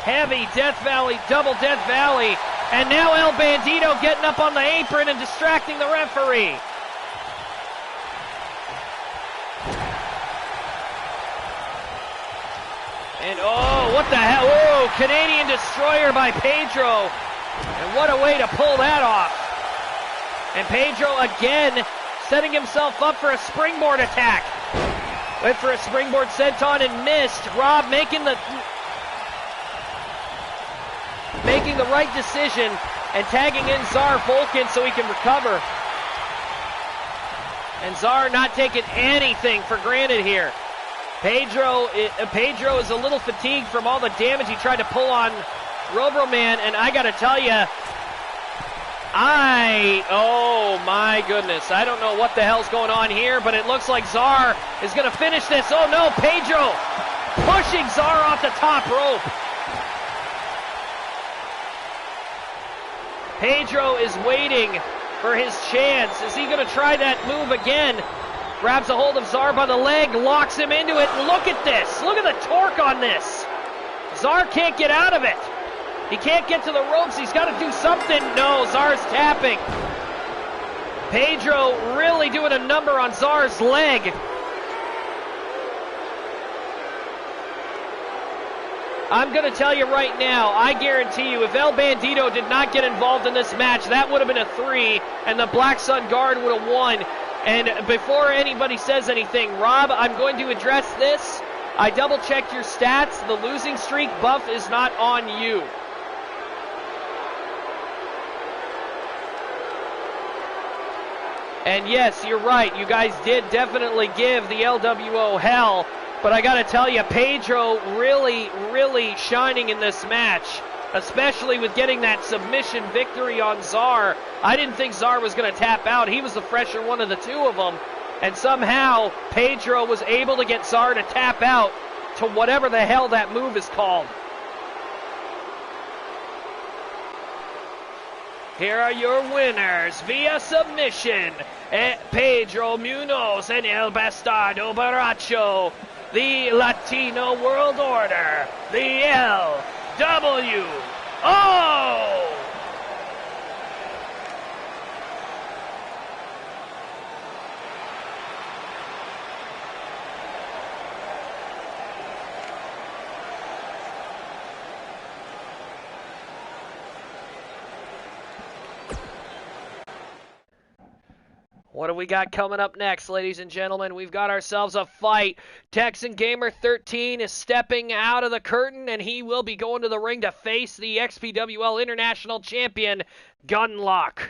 Heavy Death Valley, double Death Valley. And now El Bandito getting up on the apron and distracting the referee. And what the hell? Oh, Canadian Destroyer by Pedro. And what a way to pull that off. And Pedro again setting himself up for a springboard attack. Went for a springboard senton and missed. Rob making the right decision and tagging in Czar Volkan so he can recover. And Czar not taking anything for granted here. Pedro is a little fatigued from all the damage he tried to pull on Robroman, and I gotta tell you, oh my goodness, I don't know what the hell's going on here, but it looks like Czar is gonna finish this. Oh no, Pedro pushing Czar off the top rope. Pedro is waiting for his chance. Is he gonna try that move again? Grabs a hold of Czar by the leg, locks him into it. Look at this, look at the torque on this. Czar can't get out of it. He can't get to the ropes. He's got to do something. No, Czar's tapping. Pedro really doing a number on Czar's leg. I'm going to tell you right now, I guarantee you, if El Bandito did not get involved in this match, that would have been a 3, and the Black Sun Guard would have won. And before anybody says anything, Rob, I'm going to address this. I double-checked your stats. The losing streak buff is not on you. And yes, you're right. You guys did definitely give the LWO hell. But I got to tell you, Pedro really, really shining in this match, especially with getting that submission victory on Czar. I didn't think Czar was going to tap out. He was the fresher one of the two of them. And somehow, Pedro was able to get Czar to tap out to whatever the hell that move is called. Here are your winners via submission. Pedro Munoz and El Bastardo Baracho. The Latino World Order. The LWO. What do we got coming up next, ladies and gentlemen? We've got ourselves a fight. Texan Gamer 13 is stepping out of the curtain, and he will be going to the ring to face the XPWL International Champion, Gunlock.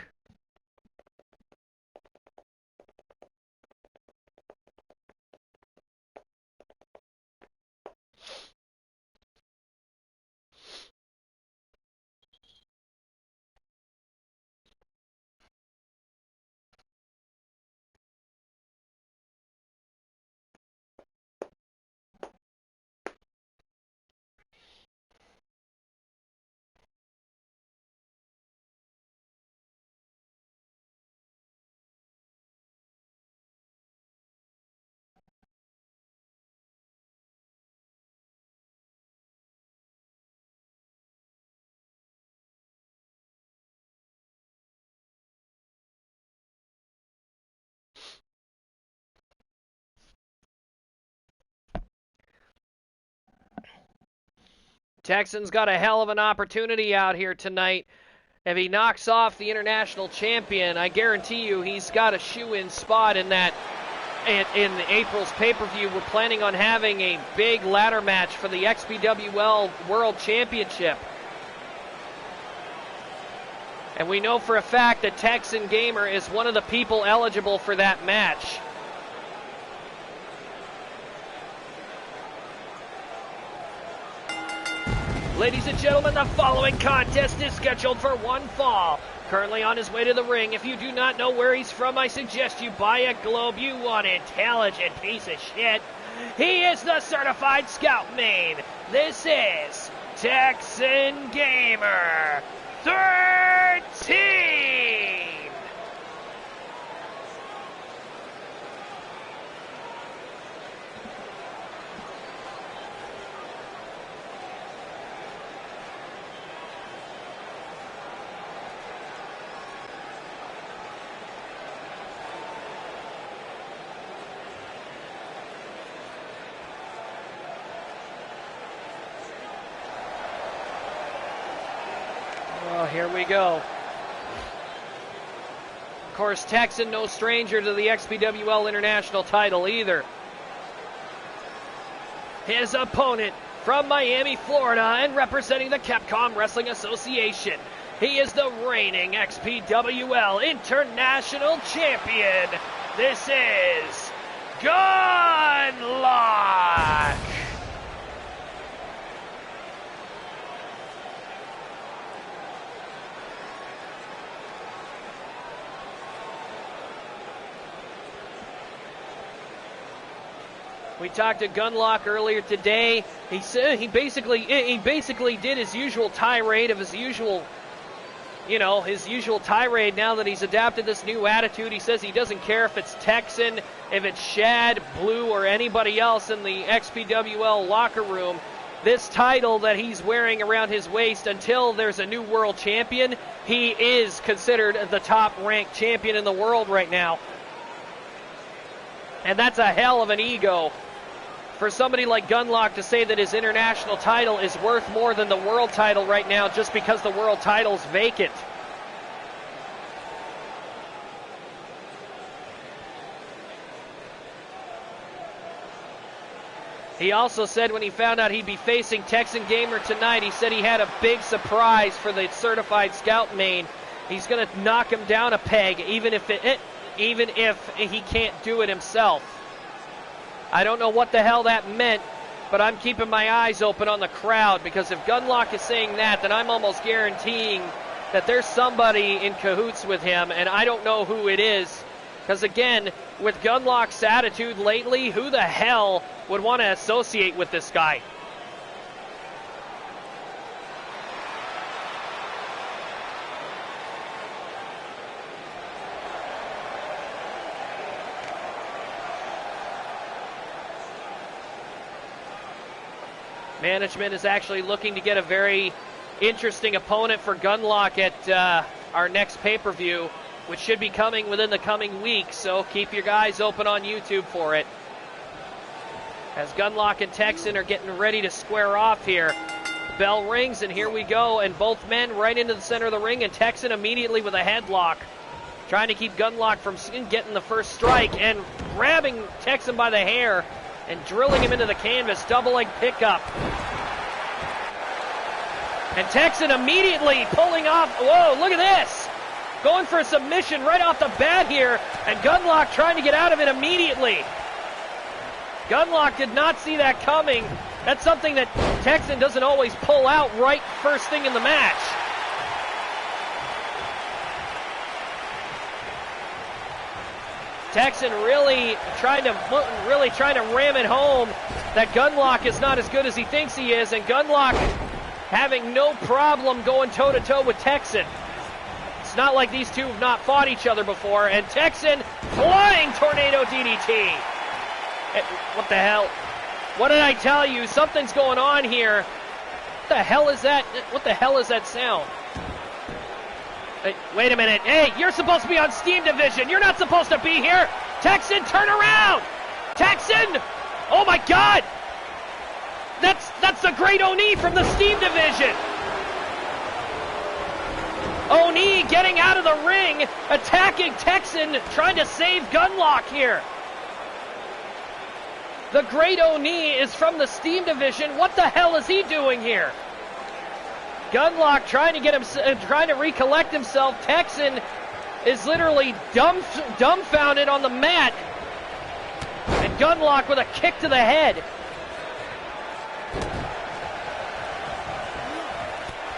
Texan's got a hell of an opportunity out here tonight. If he knocks off the international champion, I guarantee you he's got a shoe-in spot in that. In April's pay-per-view, we're planning on having a big ladder match for the XPWL World Championship. And we know for a fact that Texan Gamer is one of the people eligible for that match. Ladies and gentlemen, the following contest is scheduled for one fall. currently on his way to the ring. If you do not know where he's from, I suggest you buy a globe. You want intelligent piece of shit. He is the certified scout main. This is Texan Gamer 13. Well, here we go. Of course, Texan no stranger to the XPWL International title either. His opponent from Miami, Florida, and representing the Capcom Wrestling Association. He is the reigning XPWL International Champion. This is Gunlock. We talked to Gunlock earlier today. He said he basically did his usual tirade of his usual tirade now that he's adapted this new attitude. He says he doesn't care if it's Texan, if it's Shad, Blue, or anybody else in the XPWL locker room. This title that he's wearing around his waist, until there's a new world champion, he is considered the top-ranked champion in the world right now. And that's a hell of an ego for somebody like Gunlock to say that his international title is worth more than the world title right now just because the world title's vacant. He also said when he found out he'd be facing Texan Gamer tonight, he said he had a big surprise for the certified scout main. He's going to knock him down a peg, even if he can't do it himself. I don't know what the hell that meant, but I'm keeping my eyes open on the crowd, because if Gunlock is saying that, then I'm almost guaranteeing that there's somebody in cahoots with him, and I don't know who it is. Because again, with Gunlock's attitude lately, who the hell would want to associate with this guy? Management is actually looking to get a very interesting opponent for Gunlock at our next pay-per-view, which should be coming within the coming week, so keep your eyes open on YouTube for it. As Gunlock and Texan are getting ready to square off here. Bell rings, and here we go, and both men right into the center of the ring, and Texan immediately with a headlock, trying to keep Gunlock from getting the first strike, and grabbing Texan by the hair and drilling him into the canvas, double leg pickup. And Texan immediately pulling off, whoa, look at this! Going for a submission right off the bat here, and Gunlock trying to get out of it immediately. Gunlock did not see that coming. That's something that Texan doesn't always pull out right first thing in the match. Texan really trying to ram it home that Gunlock is not as good as he thinks he is, and Gunlock having no problem going toe-to-toe with Texan. It's not like these two have not fought each other before, and Texan flying tornado DDT. What the hell? What did I tell you? Something's going on here. What the hell is that? What the hell is that sound? Wait a minute. Hey, you're supposed to be on Steam Division. You're not supposed to be here. Texan, turn around. Texan! Oh my God! That's the great Oni from the Steam Division. Oni getting out of the ring, attacking Texan, trying to save Gunlock here. The great Oni is from the Steam Division. What the hell is he doing here? Gunlock trying to recollect himself. Texan is literally dumbfounded on the mat. And Gunlock with a kick to the head.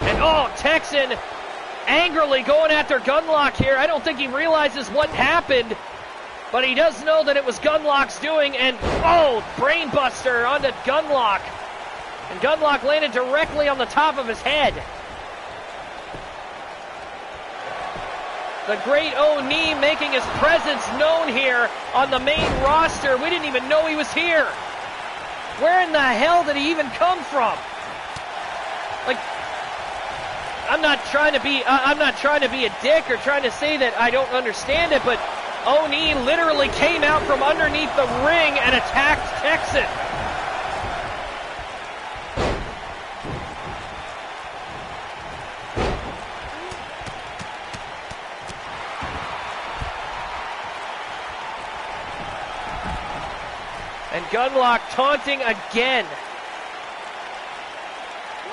And oh, Texan angrily going after Gunlock here. I don't think he realizes what happened, but he does know that it was Gunlock's doing, and oh, brainbuster onto Gunlock. And Gunlock landed directly on the top of his head. The great Oni making his presence known here on the main roster. We didn't even know he was here. Where in the hell did he even come from? Like, I'm not trying to be a dick or trying to say that I don't understand it, but Oni literally came out from underneath the ring and attacked Texan. And Gunlock taunting again.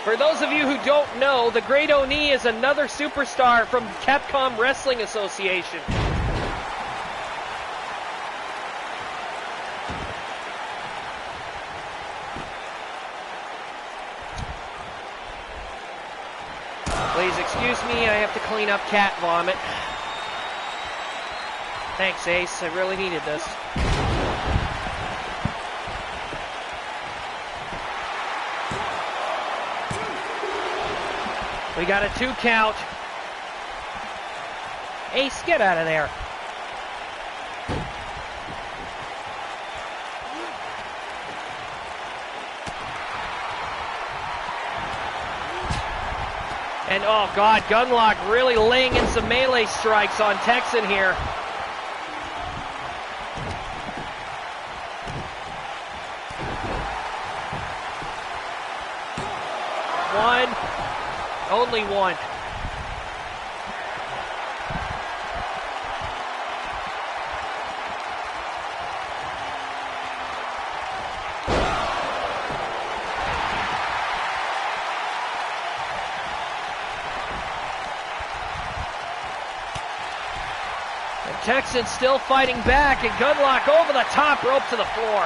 For those of you who don't know, the Great Oni is another superstar from Capcom Wrestling Association. Please excuse me, I have to clean up cat vomit. Thanks, Ace, I really needed this. We got a 2 count. Ace, get out of there. And oh God, Gunlock really laying in some melee strikes on Texan here. One. Only one. And Texan still fighting back, and Gunlock over the top rope to the floor.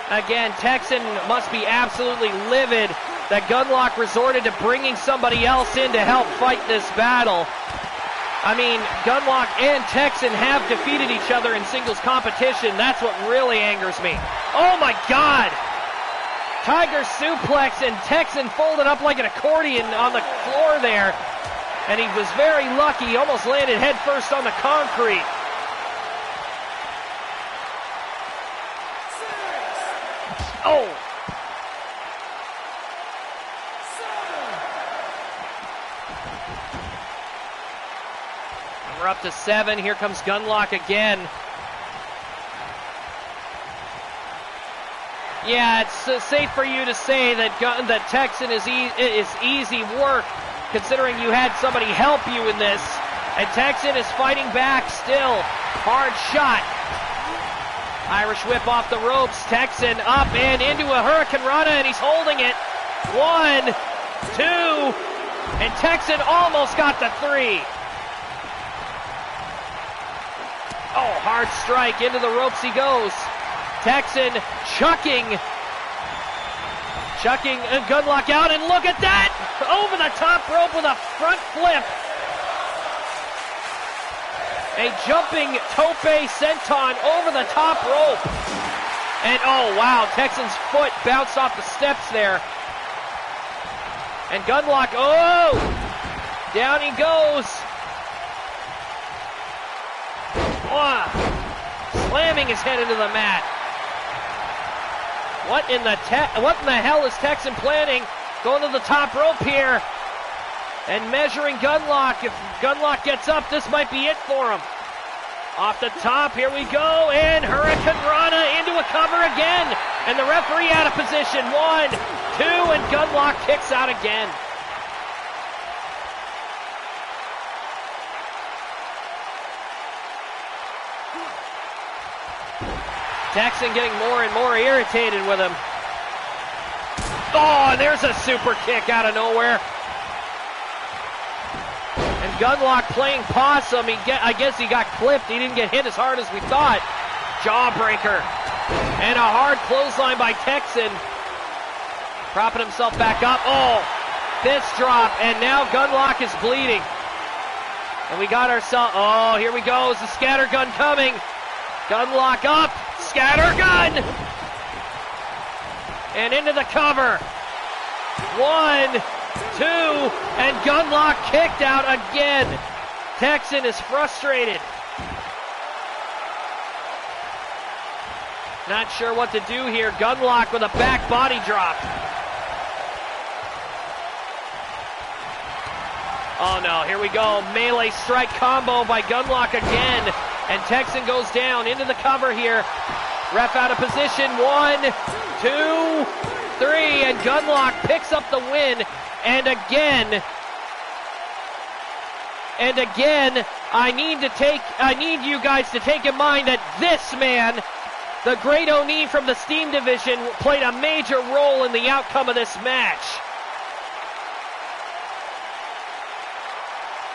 Again, Texan must be absolutely livid that Gunlock resorted to bringing somebody else in to help fight this battle. I mean, Gunlock and Texan have defeated each other in singles competition. That's what really angers me. Oh my God! Tiger suplex, and Texan folded up like an accordion on the floor there. And he was very lucky. He almost landed head first on the concrete. Oh! We're up to 7. Here comes Gunlock again. Yeah, it's safe for you to say that Texan is easy work, considering you had somebody help you in this. And Texan is fighting back still. Hard shot. Irish whip off the ropes. Texan up and into a Hurricane Rana, and he's holding it. 1, 2, and Texan almost got the 3. Oh, hard strike. Into the ropes he goes. Texan chucking Gunlock out, and look at that! Over the top rope with a front flip. A jumping tope senton over the top rope. And oh wow, Texan's foot bounced off the steps there. And Gunlock, oh! Down he goes. Slamming his head into the mat. What in the hell is Texan planning? Going to the top rope here and measuring Gunlock. If Gunlock gets up, this might be it for him. Off the top, here we go, and Hurricane Rana into a cover again, and the referee out of position. 1, 2, and Gunlock kicks out again. Texan getting more and more irritated with him. Oh, and there's a super kick out of nowhere. And Gunlock playing possum. I guess he got clipped. He didn't get hit as hard as we thought. Jawbreaker. And a hard clothesline by Texan. Propping himself back up. Oh, fist drop, and now Gunlock is bleeding. And we got ourselves, oh, here we go, is the scatter gun coming. Gunlock up, scatter gun! And into the cover. 1, 2, and Gunlock kicked out again. Texan is frustrated. Not sure what to do here. Gunlock with a back body drop. Oh no, here we go. Melee strike combo by Gunlock again. And Texan goes down into the cover here. Ref out of position. 1, 2, 3. And Gunlock picks up the win. And again, I need you guys to take in mind that this man, the Great Oni from the Steam division, played a major role in the outcome of this match.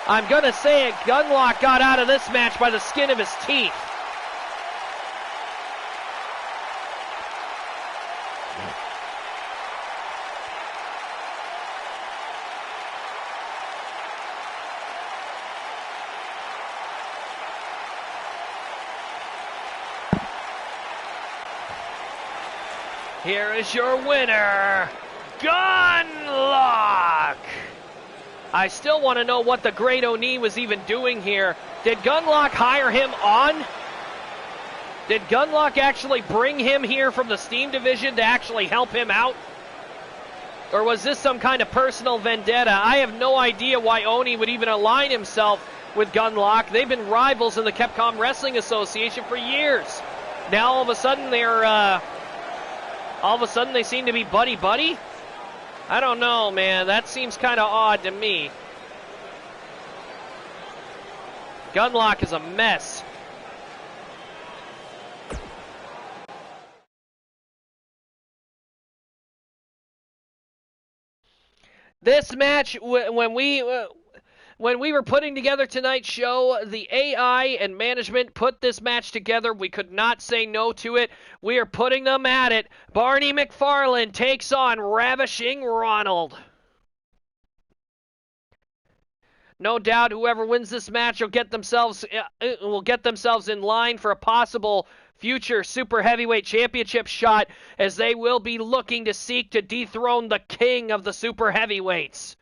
I'm going to say it, Gunlock got out of this match by the skin of his teeth. Here is your winner, Gunlock! I still want to know what the Great Oni was even doing here. Did Gunlock hire him on? Did Gunlock actually bring him here from the Steam division to actually help him out? Or was this some kind of personal vendetta? I have no idea why Oni would even align himself with Gunlock. They've been rivals in the Capcom Wrestling Association for years. Now all of a sudden they seem to be buddy-buddy? I don't know, man. That seems kind of odd to me. Gunlock is a mess. This match, when we were putting together tonight's show, the AI and management put this match together. We could not say no to it. We are putting them at it. Barney McFarland takes on Ravishing Ronald. No doubt whoever wins this match will get themselves in line for a possible future Super Heavyweight Championship shot, as they will be looking to seek to dethrone the king of the Super Heavyweights.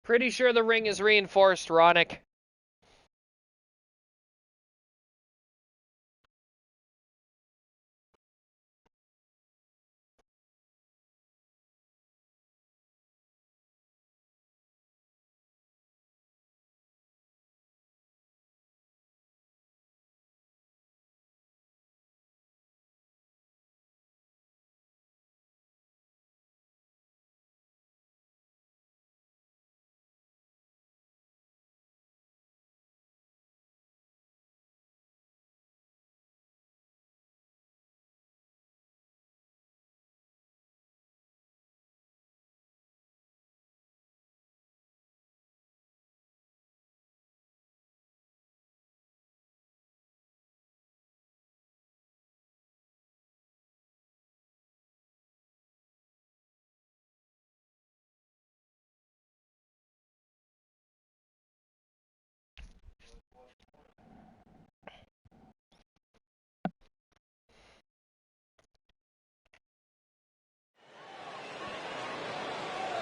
Pretty sure the ring is reinforced, Ronick.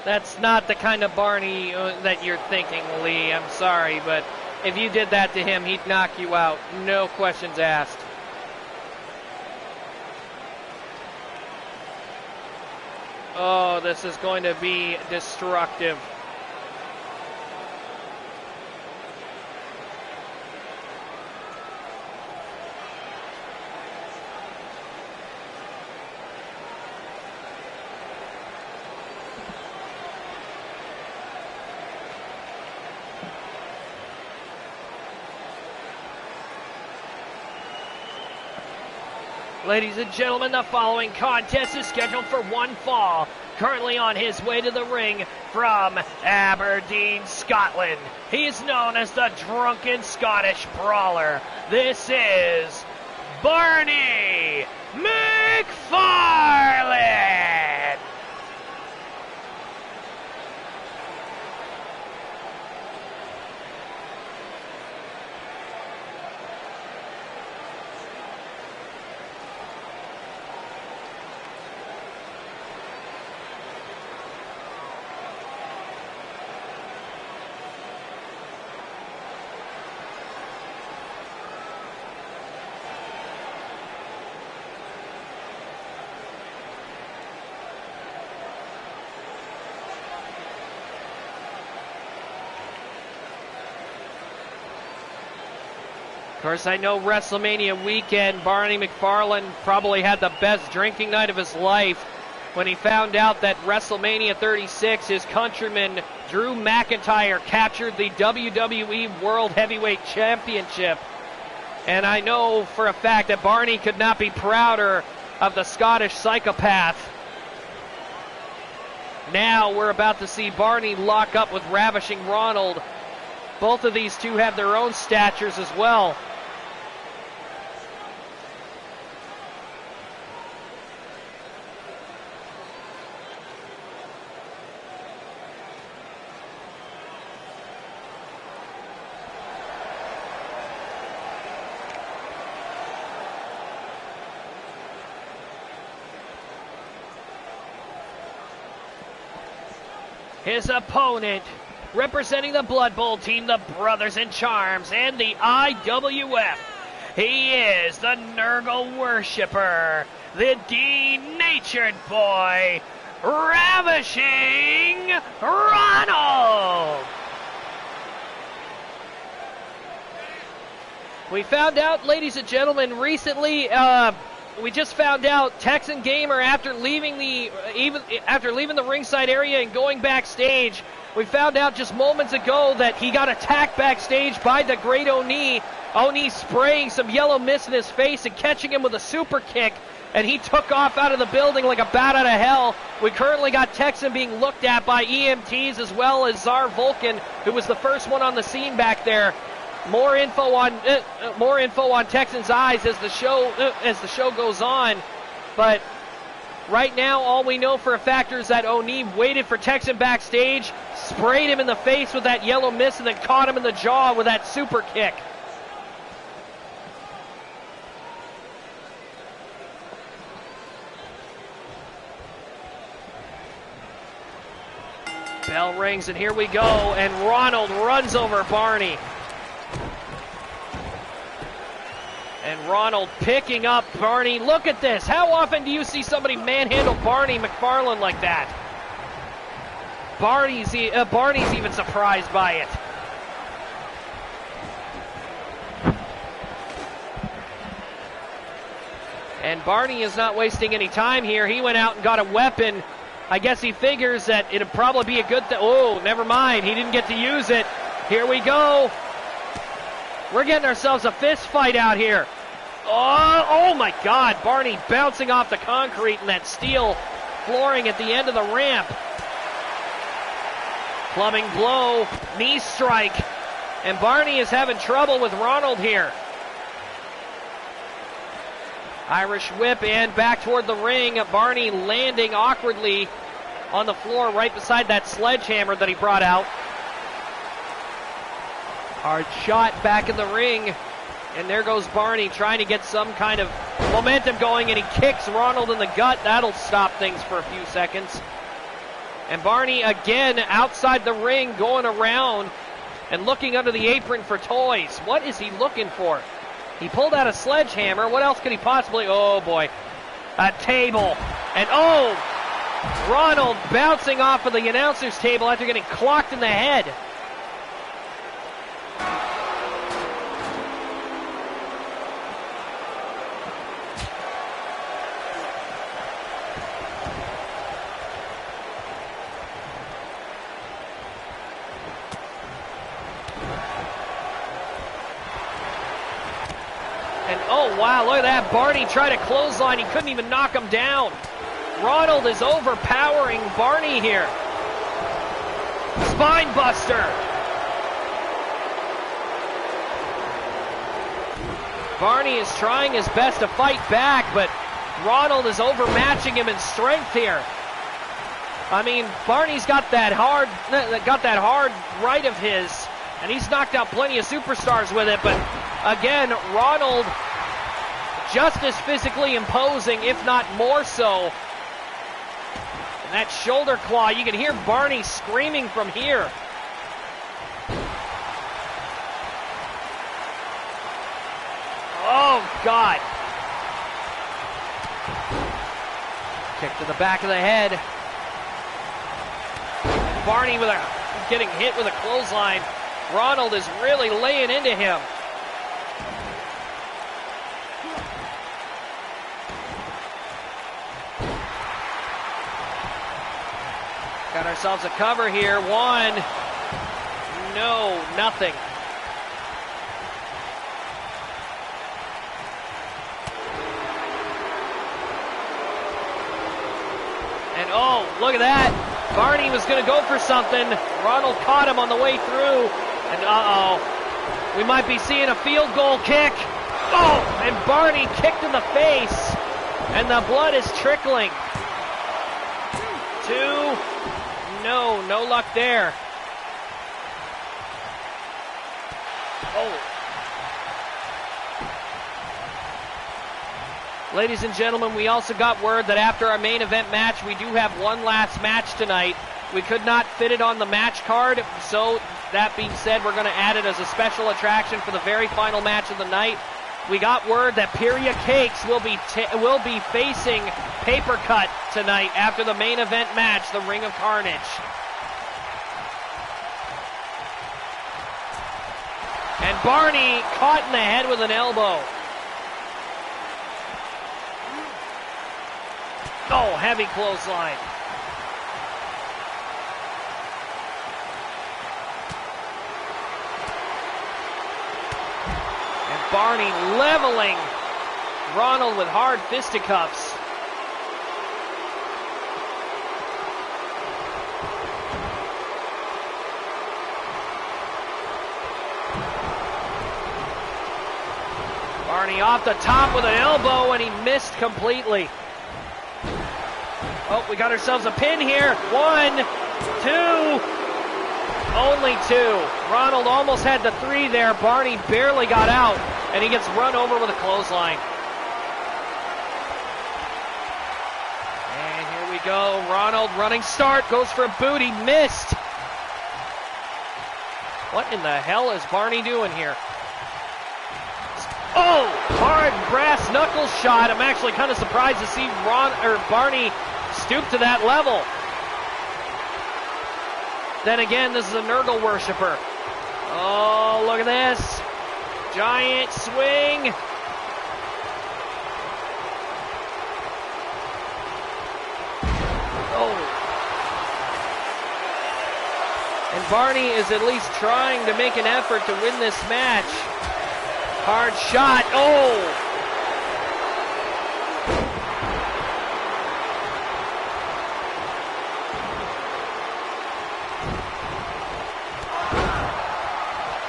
That's not the kind of Barney that you're thinking, Lee. I'm sorry, but if you did that to him, he'd knock you out. No questions asked. Oh, this is going to be destructive. Ladies and gentlemen, the following contest is scheduled for one fall. Currently on his way to the ring from Aberdeen, Scotland. He is known as the Drunken Scottish Brawler. This is Barney McFarland. Of course, I know WrestleMania weekend, Barney McFarland probably had the best drinking night of his life when he found out that WrestleMania 36, his countryman Drew McIntyre captured the WWE World Heavyweight Championship. And I know for a fact that Barney could not be prouder of the Scottish psychopath. Now we're about to see Barney lock up with Ravishing Ronald. Both of these two have their own statures as well. His opponent, representing the Blood Bowl team, the Brothers in Charms, and the IWF. He is the Nurgle Worshipper, the Denatured Boy, Ravishing Ronald. We found out, ladies and gentlemen, recently, we just found out Texan Gamer, after leaving the ringside area and going backstage, we found out just moments ago that he got attacked backstage by the Great Oni. Oni spraying some yellow mist in his face and catching him with a super kick, and he took off out of the building like a bat out of hell. We currently got Texan being looked at by EMTs as well as Tsar Vulcan, who was the first one on the scene back there. More info on Texan's eyes as the show goes on, but right now all we know for a fact is that Oni waited for Texan backstage, sprayed him in the face with that yellow mist, and then caught him in the jaw with that super kick. Bell rings and here we go, and Ronald runs over Barney. And Ronald picking up Barney. Look at this. How often do you see somebody manhandle Barney McFarland like that? Barney's even surprised by it. And Barney is not wasting any time here. He went out and got a weapon. I guess he figures that it'd probably be a good thing. Oh, never mind. He didn't get to use it. Here we go. We're getting ourselves a fist fight out here. Oh my God, Barney bouncing off the concrete and that steel flooring at the end of the ramp. Clubbing blow, knee strike, and Barney is having trouble with Ronald here. Irish whip and back toward the ring. Barney landing awkwardly on the floor right beside that sledgehammer that he brought out. Hard shot back in the ring, and there goes Barney trying to get some kind of momentum going, and he kicks Ronald in the gut. That'll stop things for a few seconds. And Barney again outside the ring, going around and looking under the apron for toys. What is he looking for? He pulled out a sledgehammer. What else could he possibly? Oh boy, a table. And oh, Ronald bouncing off of the announcer's table after getting clocked in the head. Oh, wow, look at that. Barney tried a clothesline. He couldn't even knock him down. Ronald is overpowering Barney here. Spine buster. Barney is trying his best to fight back, but Ronald is overmatching him in strength here. I mean, Barney's got that hard right of his, and he's knocked out plenty of superstars with it, but again, Ronald just as physically imposing, if not more so. And that shoulder claw, you can hear Barney screaming from here. Oh, God. Kick to the back of the head. Barney getting hit with a clothesline. Ronald is really laying into him. Got ourselves a cover here. One. No, nothing. And oh, look at that. Barney was going to go for something. Ronald caught him on the way through. And uh-oh. We might be seeing a field goal kick. Oh, and Barney kicked in the face. And the blood is trickling. Two. No luck there. Oh. Ladies and gentlemen, we also got word that after our main event match, we do have one last match tonight. We could not fit it on the match card, so that being said, we're going to add it as a special attraction for the very final match of the night. We got word that Period Cakes will be facing Paper Cut tonight after the main event match, the Ring of Carnage. And Barney caught in the head with an elbow. Oh, heavy clothesline. And Barney leveling Ronald with hard fisticuffs. Barney off the top with an elbow, and he missed completely. Oh, we got ourselves a pin here. 1, 2, only 2. Ronald almost had the 3 there. Barney barely got out, and he gets run over with a clothesline. And here we go. Ronald running start, goes for a boot. He missed. What in the hell is Barney doing here? Oh, hard brass knuckles shot. I'm actually kind of surprised to see Barney stoop to that level. Then again, this is a Nurgle worshiper. Oh, look at this. Giant swing. Oh. And Barney is at least trying to make an effort to win this match. Hard shot. Oh.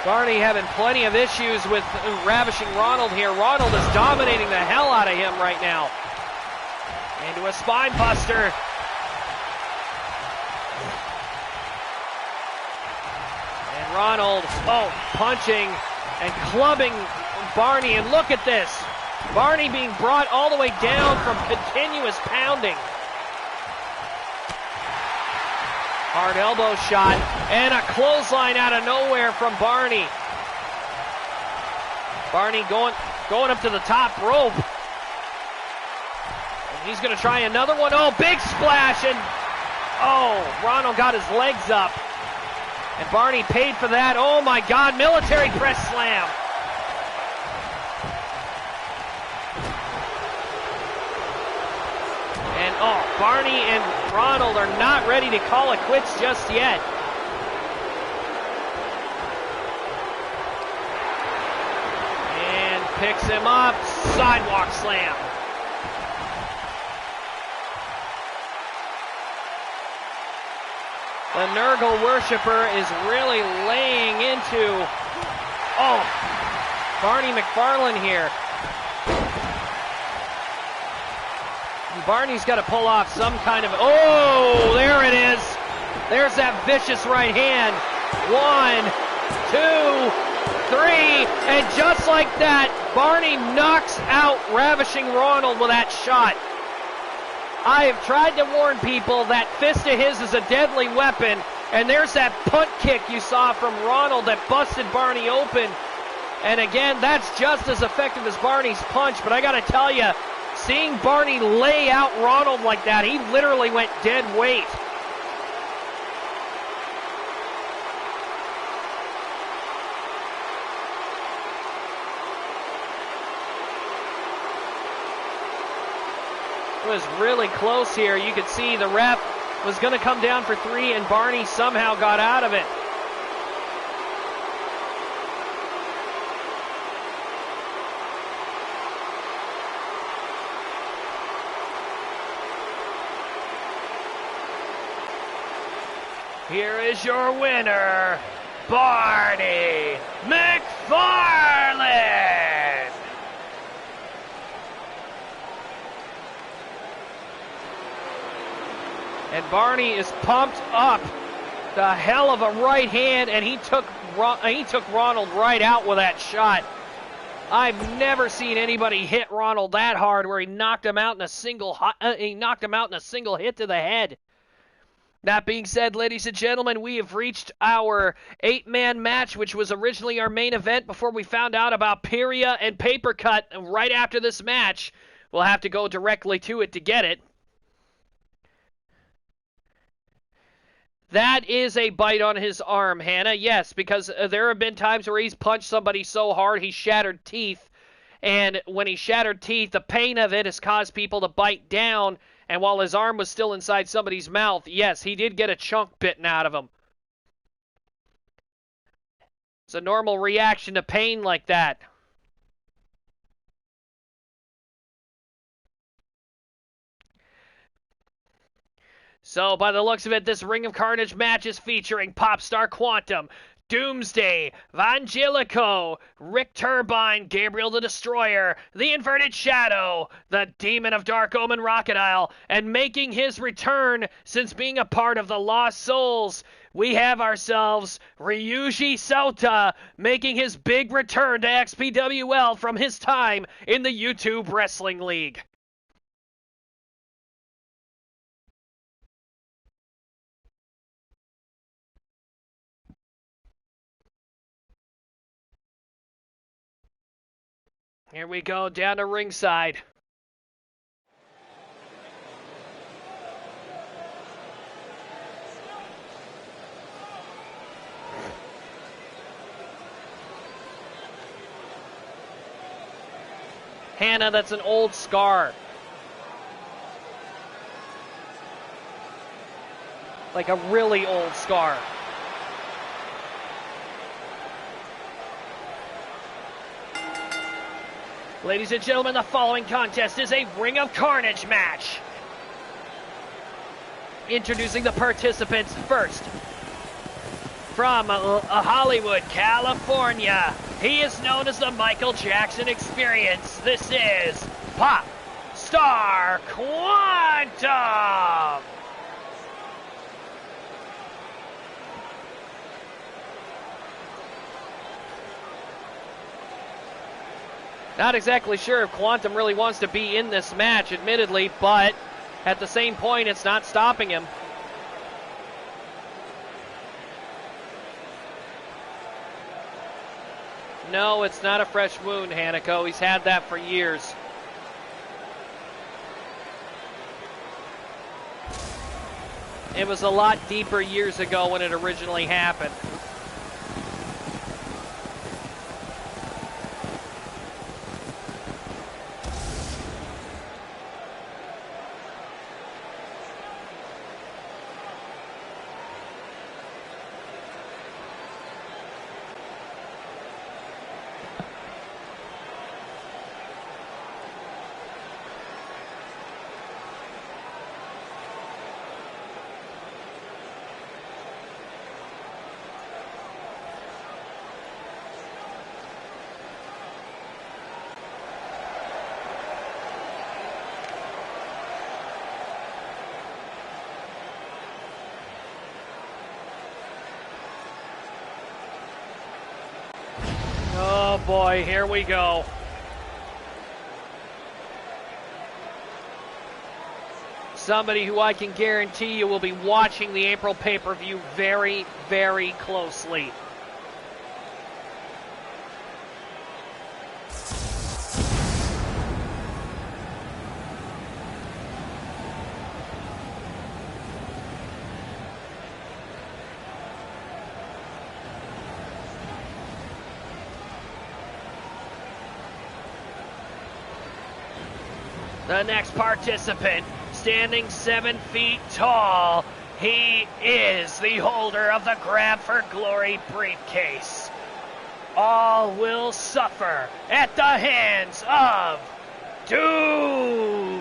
Barney having plenty of issues with ravishing Ronald here. Ronald is dominating the hell out of him right now. Into a spine buster. And Ronald, punching and clubbing Barney. And look at this. Barney being brought all the way down from continuous pounding. Hard elbow shot, and a clothesline out of nowhere from Barney. Barney going up to the top rope. And he's going to try another one. Oh, big splash, and Ronald got his legs up. And Barney paid for that. Oh my God, military press slam. And Barney and Ronald are not ready to call it quits just yet. And picks him up, sidewalk slam. The Nurgle worshiper is really laying into, Barney McFarlane here. Barney's got to pull off some kind of, there it is. There's that vicious right hand. 1, 2, 3, and just like that, Barney knocks out Ravishing Ronald with that shot. I have tried to warn people that fist of his is a deadly weapon, and there's that punt kick you saw from Ronald that busted Barney open. And again, that's just as effective as Barney's punch, but I got to tell you, seeing Barney lay out Ronald like that, he literally went dead weight. It was really close here. You could see the ref was going to come down for 3, and Barney somehow got out of it. Here is your winner, Barney McFarlane. And Barney is pumped up. The hell of a right hand, and he took Ronald right out with that shot. I've never seen anybody hit Ronald that hard, where he knocked him out in a single hit to the head. That being said, ladies and gentlemen, we have reached our 8-man match, which was originally our main event before we found out about Pyria and Paper Cut right after this match. We'll have to go directly to it to get it. That is a bite on his arm, Hannah. Yes, because there have been times where he's punched somebody so hard he shattered teeth. And when he shattered teeth, the pain of it has caused people to bite down. And while his arm was still inside somebody's mouth, yes, he did get a chunk bitten out of him. It's a normal reaction to pain like that. So, by the looks of it, this Ring of Carnage match is featuring Popstar Quantum, Doomsday, Vangelico, Rick Turbine, Gabriel the Destroyer, the Inverted Shadow, the Demon of Dark Omen Rachidile, and making his return since being a part of the Lost Souls, we have ourselves Ryuji Sota making his big return to XPWL from his time in the YouTube Wrestling League. Here we go, down to ringside. Hannah, that's an old scar. Like a really old scar. Ladies and gentlemen, the following contest is a Ring of Carnage match. Introducing the participants first. From Hollywood, California, he is known as the Michael Jackson Experience. This is Pop Star Quantum. Not exactly sure if Quantum really wants to be in this match, admittedly, but at the same point, it's not stopping him. No, it's not a fresh wound, Hanako. He's had that for years. It was a lot deeper years ago when it originally happened. boy, here we go. Somebody who I can guarantee you will be watching the April pay-per-view very, very closely. The next participant, standing 7 feet tall, he is the holder of the Grab for Glory briefcase. All will suffer at the hands of Doomsday.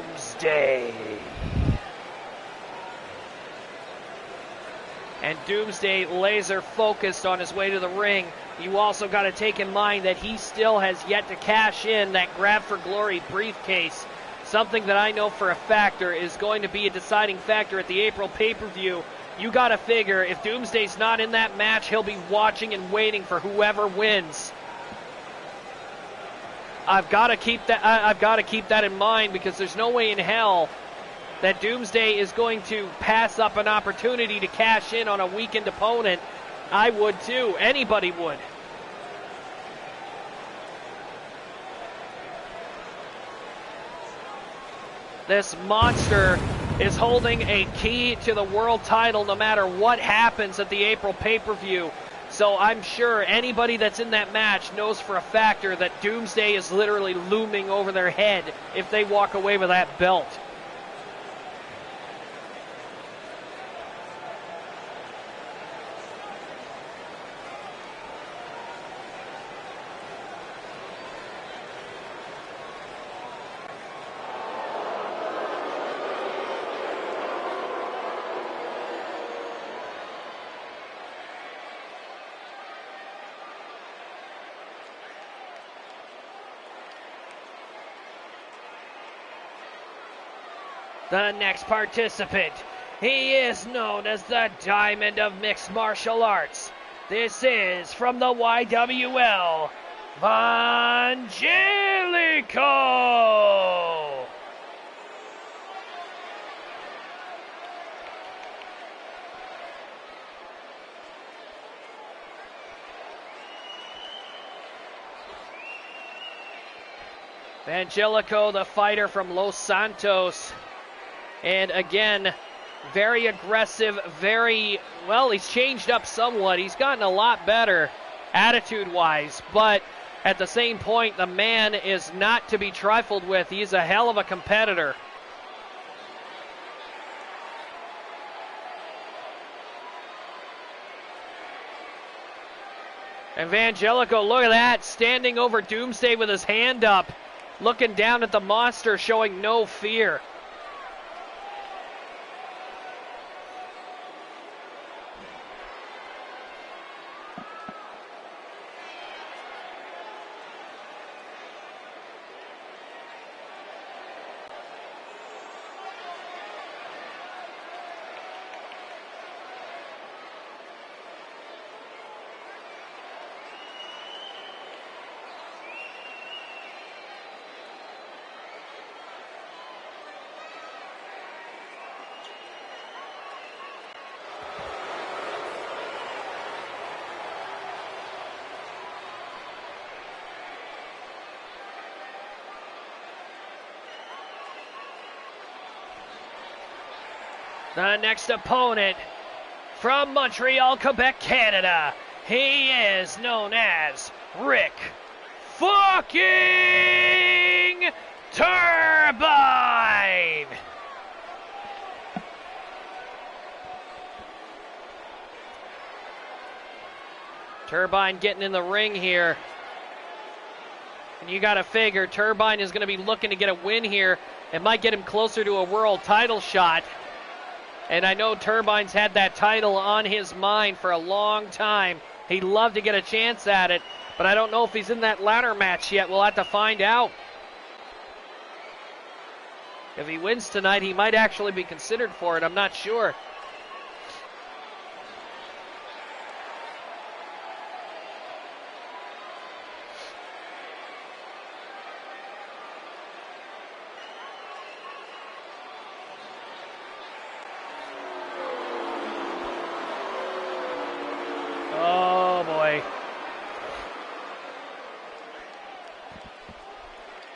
And Doomsday laser focused on his way to the ring. You also got to take in mind that he still has yet to cash in that Grab for Glory briefcase. Something that I know for a factor is going to be a deciding factor at the April pay-per-view. You got to figure if Doomsday's not in that match, he'll be watching and waiting for whoever wins. I've got to keep that in mind, because there's no way in hell that Doomsday is going to pass up an opportunity to cash in on a weakened opponent. I would too. Anybody would. This monster is holding a key to the world title no matter what happens at the April pay-per-view. So I'm sure anybody that's in that match knows for a factor that Doomsday is literally looming over their head if they walk away with that belt. The next participant, he is known as the Diamond of Mixed Martial Arts. This is from the YWL, Vangelico. Vangelico, the fighter from Los Santos. And again, very aggressive, he's changed up somewhat. He's gotten a lot better attitude-wise, but at the same point, the man is not to be trifled with. He's a hell of a competitor. And Vangelico, look at that, standing over Doomsday with his hand up, looking down at the monster, showing no fear. The next opponent from Montreal, Quebec, Canada. He is known as Rick fucking Turbine. Turbine getting in the ring here. And you got to figure Turbine is going to be looking to get a win here. It might get him closer to a world title shot. And I know Turbine's had that title on his mind for a long time. He'd love to get a chance at it, but I don't know if he's in that ladder match yet. We'll have to find out. If he wins tonight, he might actually be considered for it. I'm not sure.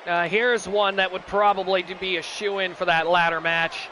Here's one that would probably be a shoo-in for that ladder match.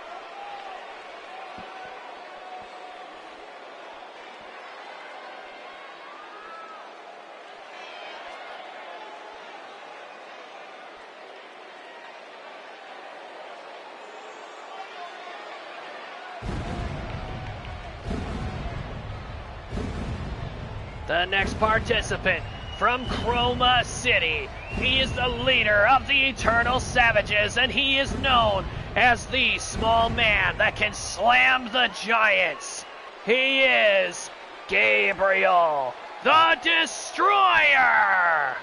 The next participant from Chroma City. He is the leader of the Eternal Savages, and he is known as the small man that can slam the giants. He is Gabriel, the Destroyer.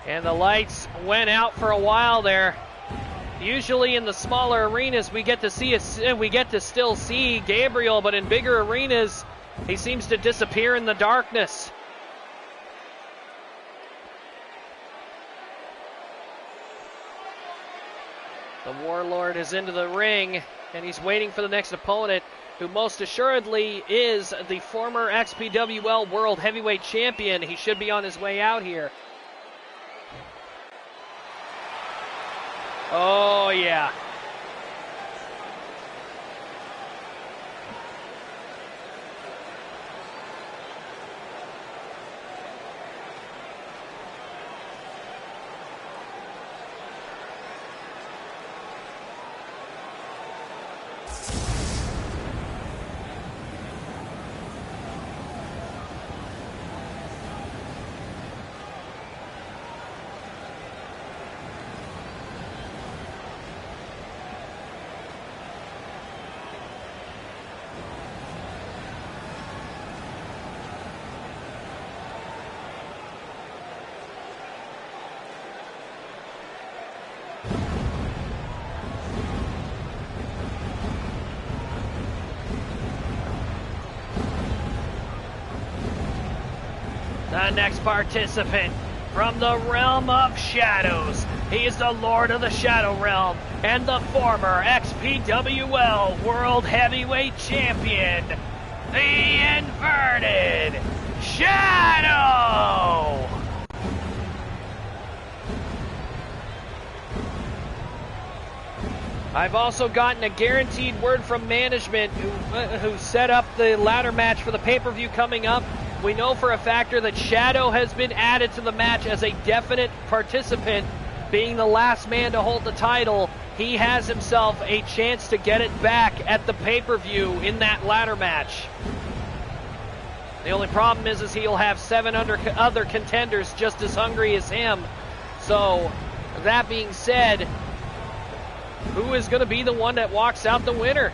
And the lights went out for a while there. Usually in the smaller arenas we get to still see Gabriel, but in bigger arenas he seems to disappear in the darkness. The Warlord is into the ring and he's waiting for the next opponent, who most assuredly is the former XPWL World Heavyweight Champion. He should be on his way out here. Oh, yeah. The next participant from the Realm of Shadows. He is the Lord of the Shadow Realm and the former XPWL World Heavyweight Champion, the Inverted Shadow! I've also gotten a guaranteed word from management who set up the ladder match for the pay-per-view coming up. We know for a factor that Shadow has been added to the match as a definite participant, being the last man to hold the title. He has himself a chance to get it back at the pay-per-view in that ladder match. The only problem is he'll have 7 other contenders just as hungry as him. So, that being said, who is going to be the one that walks out the winner?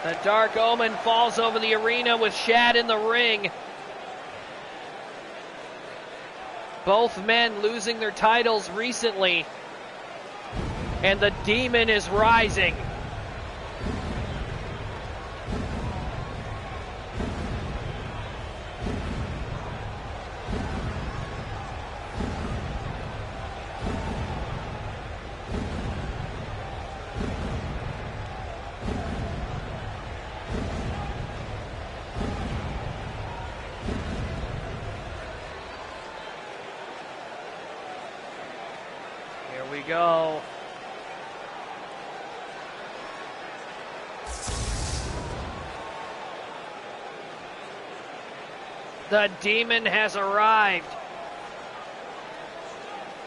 The Dark Omen falls over the arena with Shad in the ring. Both men losing their titles recently. And the Demon is rising. Go. The Demon has arrived.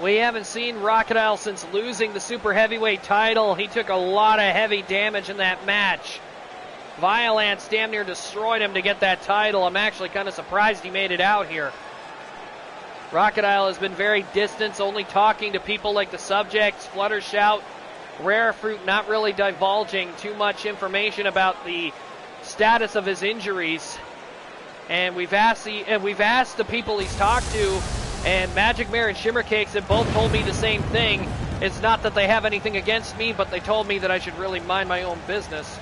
We haven't seen Rachidile since losing the super heavyweight title. He took a lot of heavy damage in that match. Violence damn near destroyed him to get that title. I'm actually kind of surprised he made it out here. Rachidile has been very distant, only talking to people like the Subjects, Fluttershout, Rare Fruit, not really divulging too much information about the status of his injuries. And we've asked the people he's talked to, and Magic Mare and Shimmercakes have both told me the same thing. It's not that they have anything against me, but they told me that I should really mind my own business.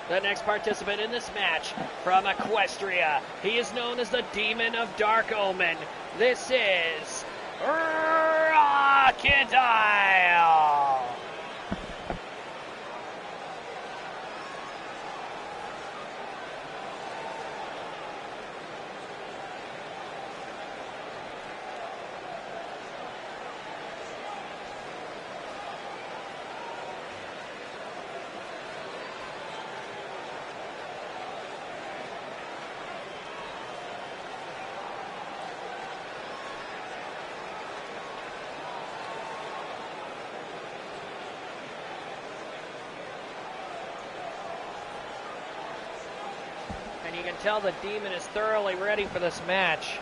The next participant in this match from Equestria. He is known as the Demon of Dark Omen. This is Rachidile. And you can tell the Demon is thoroughly ready for this match.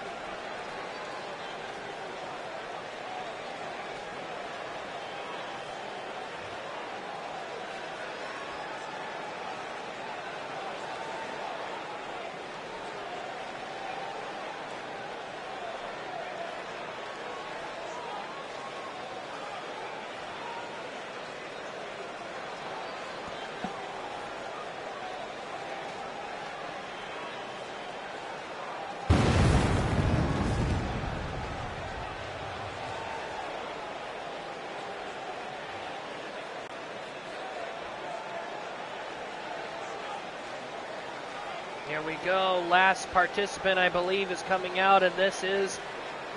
Here we go. Last participant, I believe, is coming out, and this is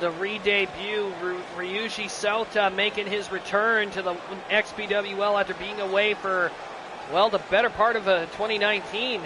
the re-debut. Ryuji Sota making his return to the XPWL after being away for, well, the better part of 2019.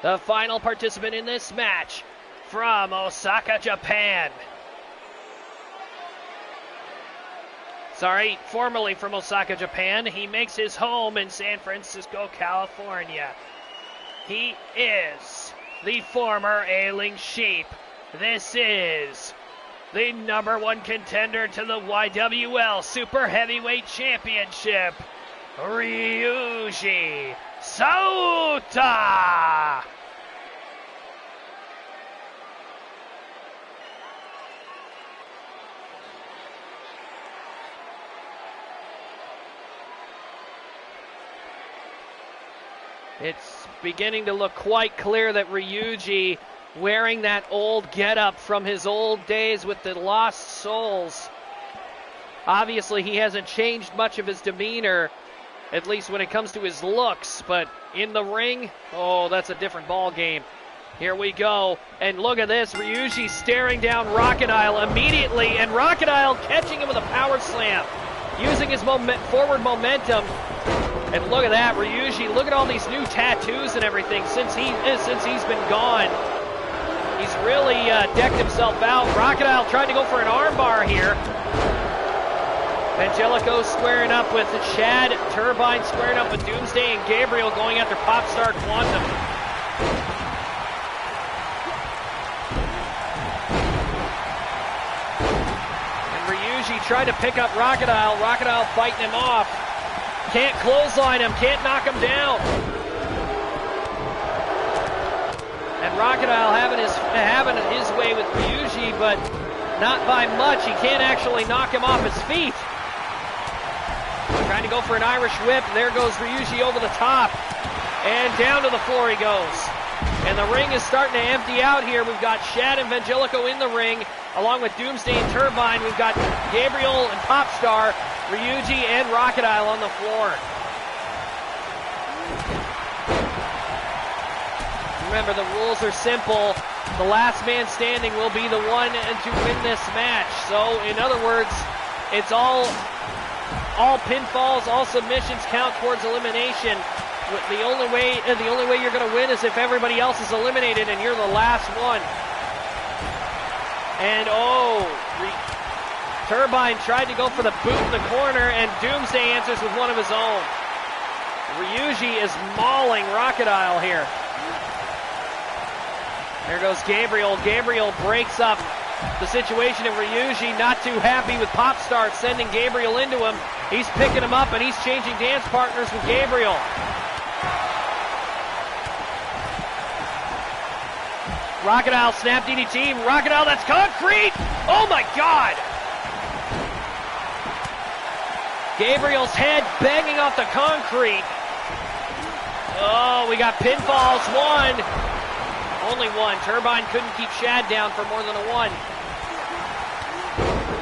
The final participant in this match from Osaka, Japan. Formerly from Osaka, Japan. He makes his home in San Francisco, California. He is the former Ailing Sheep. This is the #1 contender to the YWL Super Heavyweight Championship, Ryuji Sota! It's beginning to look quite clear that Ryuji, wearing that old getup from his old days with the Lost Souls, obviously he hasn't changed much of his demeanor, at least when it comes to his looks, but in the ring, oh, that's a different ball game. Here we go, and look at this, Ryuji staring down Rachidile immediately, and Rachidile catching him with a power slam, using his forward momentum. And look at that, Ryuji, look at all these new tattoos and everything since he's been gone. He's really decked himself out. Rachidile trying to go for an armbar here. Angelico squaring up with Chad, Turbine squaring up with Doomsday, and Gabriel going after Popstar Quantum. And Ryuji trying to pick up Rachidile. Rachidile fighting him off. Can't clothesline him, can't knock him down. And Rachidile having his way with Ryuji, but not by much. He can't actually knock him off his feet. Trying to go for an Irish whip. There goes Ryuji over the top. And down to the floor he goes. And the ring is starting to empty out here. We've got Shad and Vangelico in the ring, along with Doomsday and Turbine. We've got Gabriel and Popstar, Ryuji and Rachidile on the floor. Remember, the rules are simple. The last man standing will be the one to win this match. So, in other words, it's all pinfalls, all submissions count towards elimination. The only way you're going to win is if everybody else is eliminated and you're the last one. And Turbine tried to go for the boot in the corner, and Doomsday answers with one of his own. Ryuji is mauling Rachidile here. There goes Gabriel. Gabriel breaks up the situation, and Ryuji not too happy with Popstar sending Gabriel into him. He's picking him up, and he's changing dance partners with Gabriel. Rachidile snap DDT. Rachidile, that's concrete! Oh my God! Gabriel's head banging off the concrete. Oh, we got pinfalls. One. Only one. Turbine couldn't keep Shad down for more than a one.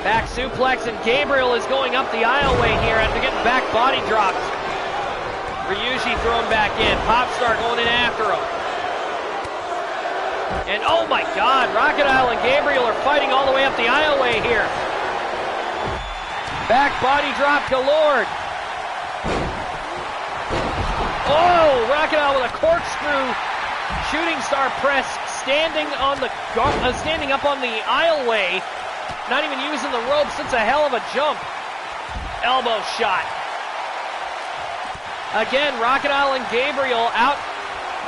Back suplex, and Gabriel is going up the aisleway here after getting back body dropped. Ryuji thrown back in. Popstar going in after him. And oh my God, Rachidile and Gabriel are fighting all the way up the aisleway here. Back body drop galore. Oh, Rachidile with a corkscrew shooting star press, standing up on the aisleway, not even using the ropes. It's a hell of a jump. Elbow shot. Again, Rachidile and Gabriel out,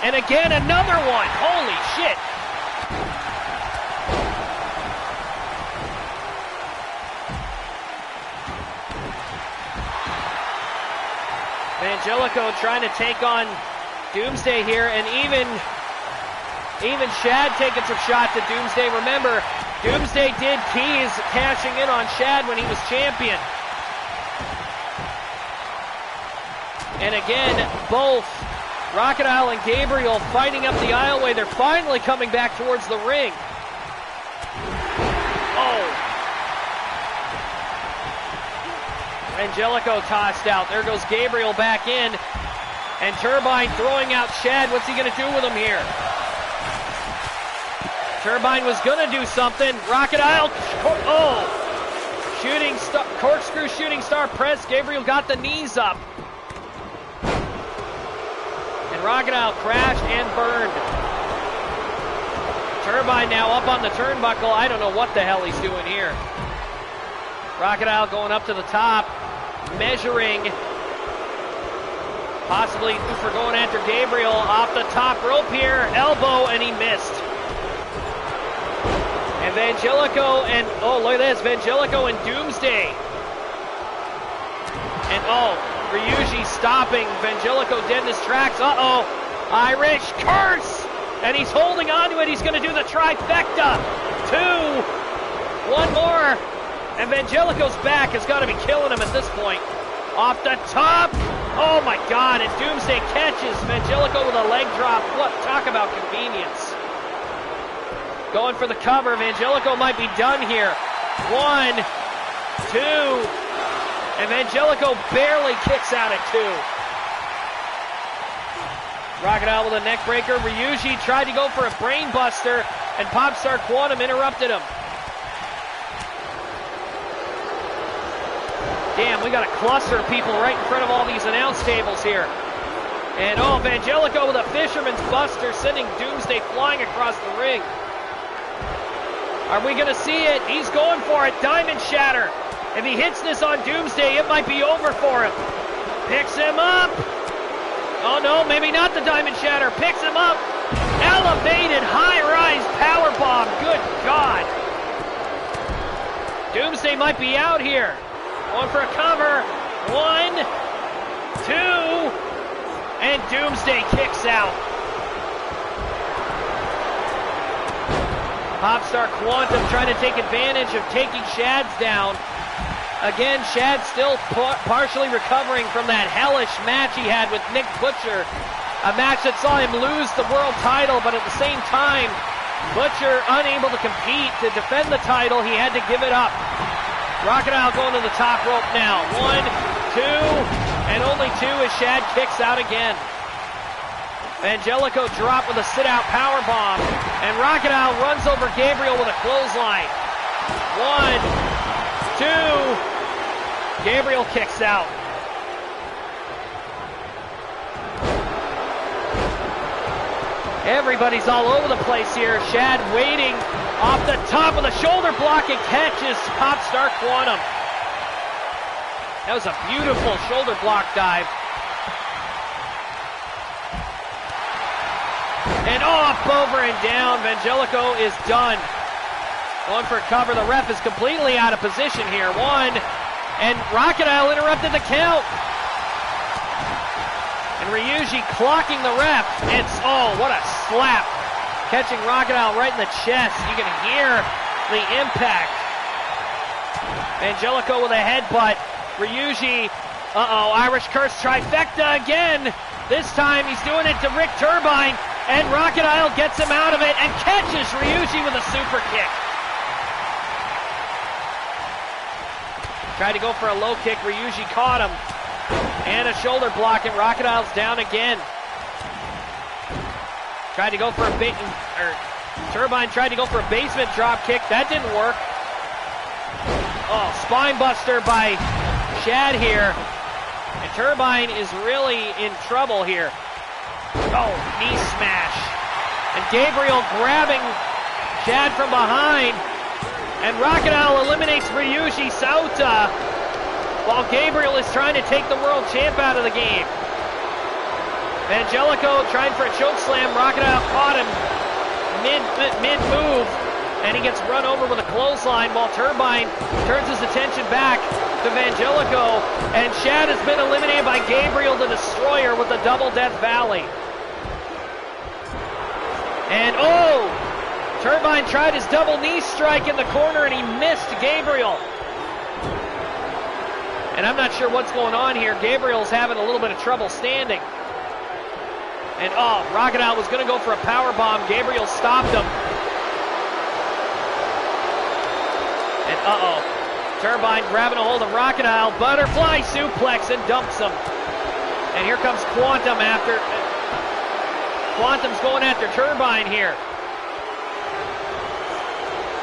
and again another one. Holy shit. Vangelico trying to take on Doomsday here, and even Shad taking some shots at Doomsday. Remember, Doomsday did tease cashing in on Shad when he was champion. And again, both Rachidile and Gabriel fighting up the aisleway. They're finally coming back towards the ring. Oh. Vangelico tossed out. There goes Gabriel back in. And Turbine throwing out Shad. What's he going to do with him here? Turbine was going to do something. Rachidile. Oh. Corkscrew shooting star press. Gabriel got the knees up. And Rachidile crashed and burned. Turbine now up on the turnbuckle. I don't know what the hell he's doing here. Rachidile going up to the top. Measuring. Possibly for going after Gabriel off the top rope here. Elbow, and he missed. And Vangelico and, oh, look at this. Vangelico and Doomsday. And, oh, Ryuji stopping Vangelico dead in his tracks. Uh-oh. Irish curse. And he's holding on to it. He's going to do the trifecta. Two. One more. And Vangelico's back has got to be killing him at this point. Off the top. Oh my God. And Doomsday catches Vangelico with a leg drop. What? Talk about convenience. Going for the cover. Vangelico might be done here. One. Two. And Vangelico barely kicks out at two. Rachidile with a neck breaker. Ryuji tried to go for a brain buster, and Popstar Quantum interrupted him. Damn, we got a cluster of people right in front of all these announce tables here. And oh, Vangelico with a fisherman's buster, sending Doomsday flying across the ring. Are we going to see it? He's going for it. Diamond Shatter. If he hits this on Doomsday, it might be over for him. Picks him up. Oh no, maybe not the Diamond Shatter. Picks him up. Elevated high-rise powerbomb. Good God. Doomsday might be out here. Going for a cover. One, two, and Doomsday kicks out. Popstar Quantum trying to take advantage of taking Shad's down. Again, Shad still partially recovering from that hellish match he had with Nick Butcher A match that saw him lose the world title, but at the same time, Butcher unable to compete to defend the title. He had to give it up. Rachidile going to the top rope now. 1, 2, and only 2 as Shad kicks out again. Angelico dropped with a sit-out powerbomb, and Rachidile runs over Gabriel with a clothesline. 1, 2, Gabriel kicks out. Everybody's all over the place here. Shad waiting off the top of the shoulder block and catches Popstar Quantum. That was a beautiful shoulder block dive. And up, over, and down. Angelico is done. Going for a cover. The ref is completely out of position here. 1, and Rachidile interrupted the count. And Ryuji clocking the ref. It's, oh, what a slap. Catching Rachidile right in the chest. You can hear the impact. Angelico with a headbutt. Ryuji, Irish Curse trifecta again. This time he's doing it to Rick Turbine. And Rachidile gets him out of it and catches Ryuji with a super kick. Tried to go for a low kick. Ryuji caught him. And a shoulder block, and Rachadile's down again. Tried to go for a Turbine tried to go for a basement drop kick. That didn't work. Oh, spine buster by Shad here. And Turbine is really in trouble here. Oh, knee smash. And Gabriel grabbing Shad from behind. And Rachidile eliminates Ryuji Sauta, while Gabriel is trying to take the world champ out of the game. Angelico trying for a choke slam. Rachidile caught him mid-move, and he gets run over with a clothesline while Turbine turns his attention back to Angelico, and Shad has been eliminated by Gabriel the Destroyer with the Double Death Valley. And oh! Turbine tried his double knee strike in the corner, and he missed Gabriel. And I'm not sure what's going on here. Gabriel's having a little bit of trouble standing. And oh, Rachidile was going to go for a power bomb. Gabriel stopped him. And Turbine grabbing a hold of Rachidile. Butterfly suplex and dumps him. And here comes Quantum after. Quantum's going after Turbine here.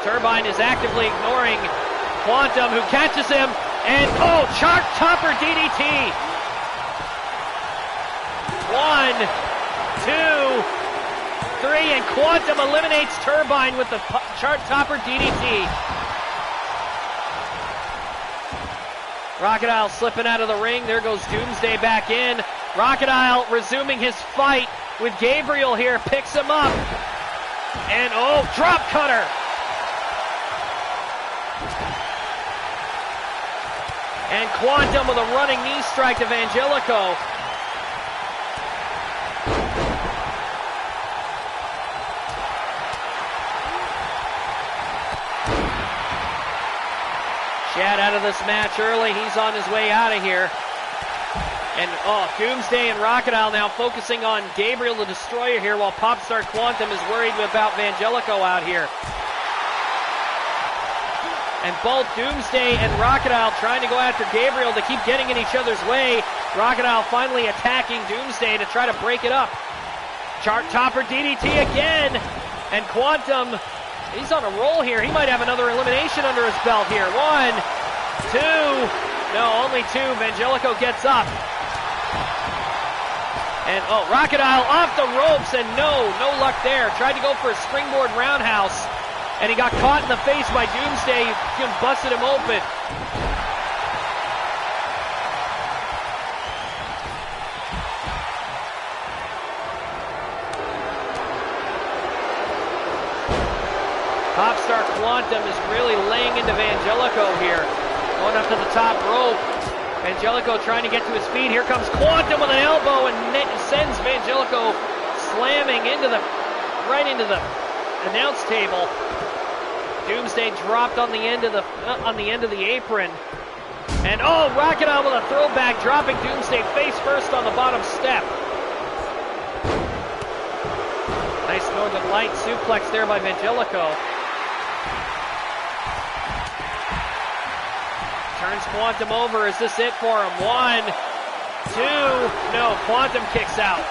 Turbine is actively ignoring Quantum, who catches him. And oh, chart topper DDT. 1, 2, 3, and Quantum eliminates Turbine with the chart topper DDT. Rachidile slipping out of the ring. There goes Doomsday back in. Rachidile resuming his fight with Gabriel here. Picks him up. And oh, drop cutter. And Quantum with a running knee strike to Angelico. Shad out of this match early. He's on his way out of here. And oh, Doomsday and Rachidile now focusing on Gabriel the Destroyer here, while Popstar Quantum is worried about Angelico out here. And both Doomsday and Rachidile trying to go after Gabriel to keep getting in each other's way. Rachidile finally attacking Doomsday to try to break it up. Chart topper DDT again. And Quantum, he's on a roll here. He might have another elimination under his belt here. 1, 2. No, only 2. Angelico gets up. And oh, Rachidile off the ropes, and no luck there. Tried to go for a springboard roundhouse. And he got caught in the face by Doomsday, who busted him open. Popstar Quantum is really laying into Angelico here. Going up to the top rope. Angelico trying to get to his feet. Here comes Quantum with an elbow and sends Angelico slamming right into the announce table. Doomsday dropped on the end of the apron. And oh, Rachidile with a throwback, dropping Doomsday face first on the bottom step. Nice Northern Light suplex there by Vangelico. Turns Quantum over. Is this it for him? 1, 2. No, Quantum kicks out.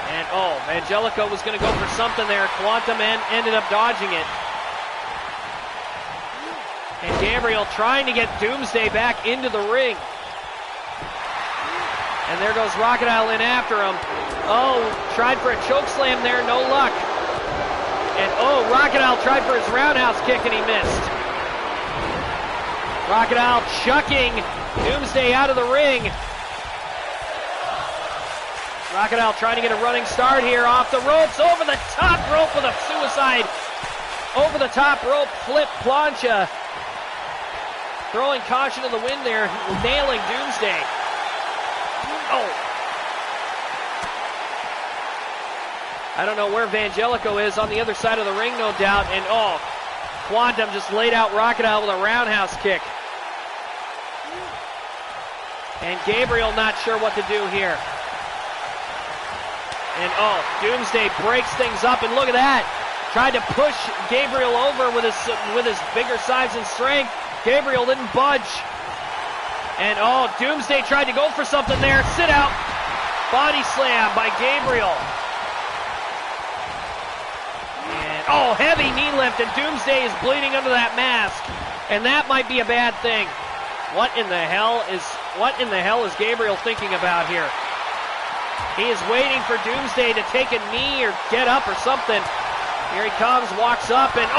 And Vangelico was going to go for something there. Quantum ended up dodging it. And Gabriel trying to get Doomsday back into the ring. And there goes Rachidile in after him. Tried for a choke slam there, no luck. And Rachidile tried for his roundhouse kick and he missed. Rachidile chucking Doomsday out of the ring. Rachidile trying to get a running start here off the ropes, over the top rope with a suicide. Over the top rope flip plancha. Throwing caution to the wind there, nailing Doomsday. I don't know where Vangelico is, on the other side of the ring, no doubt. And Quantum just laid out Rachidile with a roundhouse kick. And Gabriel not sure what to do here. And Doomsday breaks things up, and look at that. Tried to push Gabriel over with his bigger size and strength. Gabriel didn't budge. And Doomsday tried to go for something there. Sit out. Body slam by Gabriel. And heavy knee lift, and Doomsday is bleeding under that mask. And that might be a bad thing. What in the hell is Gabriel thinking about here? He is waiting for Doomsday to take a knee or get up or something. Here he comes, walks up, and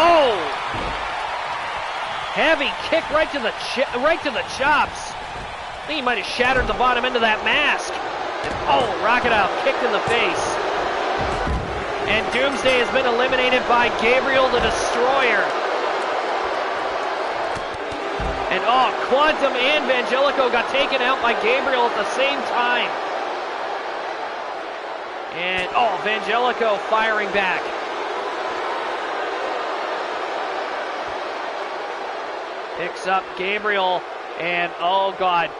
heavy kick right to the chops. I think he might have shattered the bottom end of that mask. And Rachidile kicked in the face. And Doomsday has been eliminated by Gabriel the Destroyer. And Quantum and Vangelico got taken out by Gabriel at the same time. And Vangelico firing back. Picks up Gabriel, and God.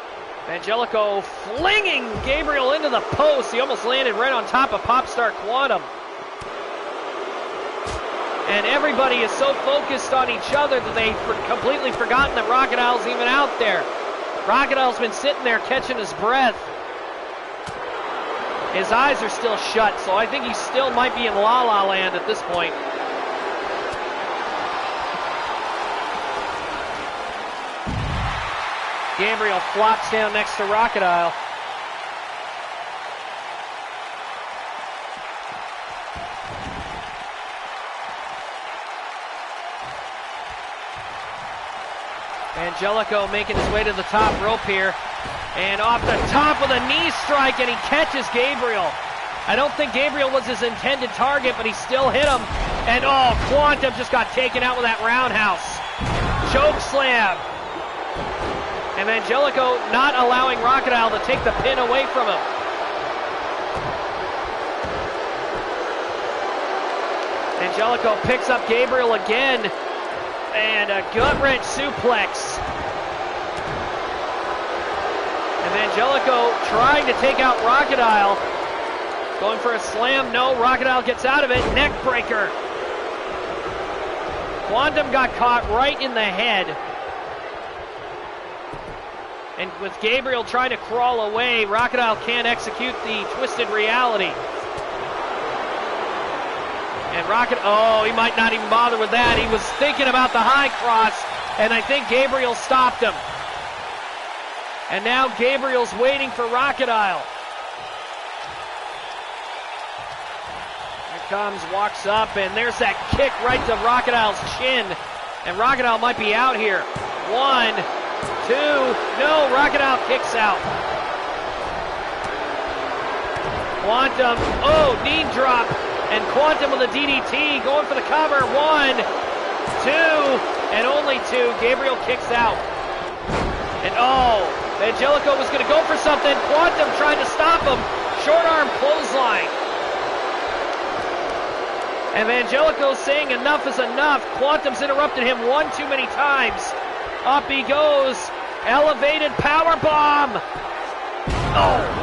Vangelico flinging Gabriel into the post. He almost landed right on top of Popstar Quantum. And everybody is so focused on each other that they've completely forgotten that Rachadile's even out there. Rachadile's been sitting there catching his breath. His eyes are still shut, so I think he still might be in La La Land at this point. Gabriel flops down next to Rachidile. Vangelico making his way to the top rope here. And off the top with a knee strike, and he catches Gabriel. I don't think Gabriel was his intended target, but he still hit him. And Quantum just got taken out with that roundhouse. Choke slam. And Vangelico not allowing Rachidile to take the pin away from him. Vangelico picks up Gabriel again. And a gut-wrench suplex. And Vangelico trying to take out Rachidile. Going for a slam. No, Rachidile gets out of it. Neck breaker. Quantum got caught right in the head. And with Gabriel trying to crawl away, Rachidile can't execute the twisted reality. And he might not even bother with that. He was thinking about the high cross, and I think Gabriel stopped him. And now Gabriel's waiting for Rachidile. Here comes, walks up, and there's that kick right to Rachadile's chin. And Rachidile might be out here. 1, 2, no, Rachidile kicks out. Quantum, knee drop. And Quantum with a DDT, going for the cover. 1, 2, and only 2. Gabriel kicks out. And Vangelico was going to go for something. Quantum trying to stop him. Short arm clothesline. And Vangelico saying enough is enough. Quantum's interrupted him one too many times. Up he goes. Elevated power bomb. Oh.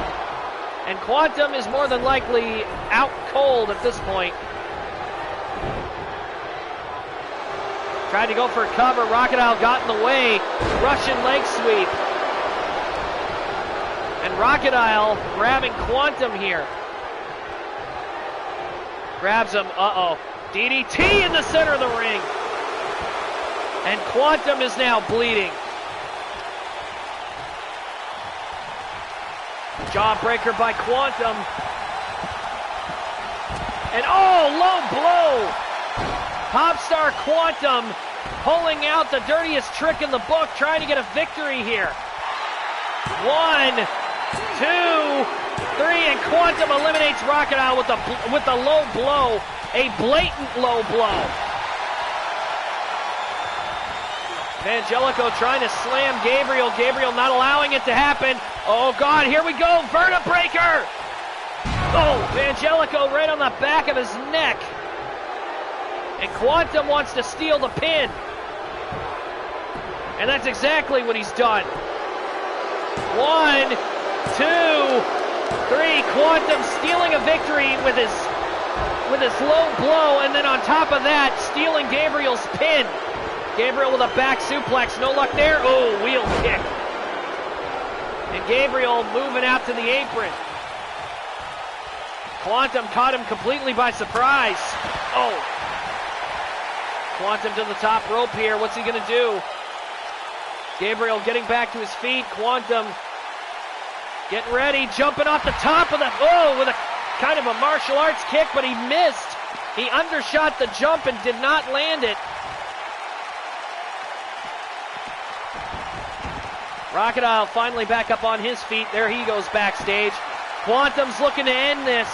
And Quantum is more than likely out cold at this point. Tried to go for cover. Rachidile got in the way. Russian leg sweep. And Rachidile grabbing Quantum here. Grabs him. Uh-oh. DDT in the center of the ring. And Quantum is now bleeding. Jawbreaker by Quantum. And oh, low blow. Popstar Quantum pulling out the dirtiest trick in the book, trying to get a victory here. 1, 2, 3, and Quantum eliminates Rachidile with the low blow, a blatant low blow. Angelico trying to slam Gabriel. Gabriel not allowing it to happen. Oh God, here we go, Vertebreaker! Oh, Angelico right on the back of his neck. And Quantum wants to steal the pin. And that's exactly what he's done. 1, 2, 3, Quantum stealing a victory with his low blow, and then on top of that, stealing Gabriel's pin. Gabriel with a back suplex, no luck there. Oh, wheel kick. And Gabriel moving out to the apron. Quantum caught him completely by surprise. Oh. Quantum to the top rope here. What's he going to do? Gabriel getting back to his feet. Quantum getting ready, jumping off the top of the... Oh, with a kind of a martial arts kick, but he missed. He undershot the jump and did not land it. Rachidile finally back up on his feet. There he goes backstage. Quantum's looking to end this.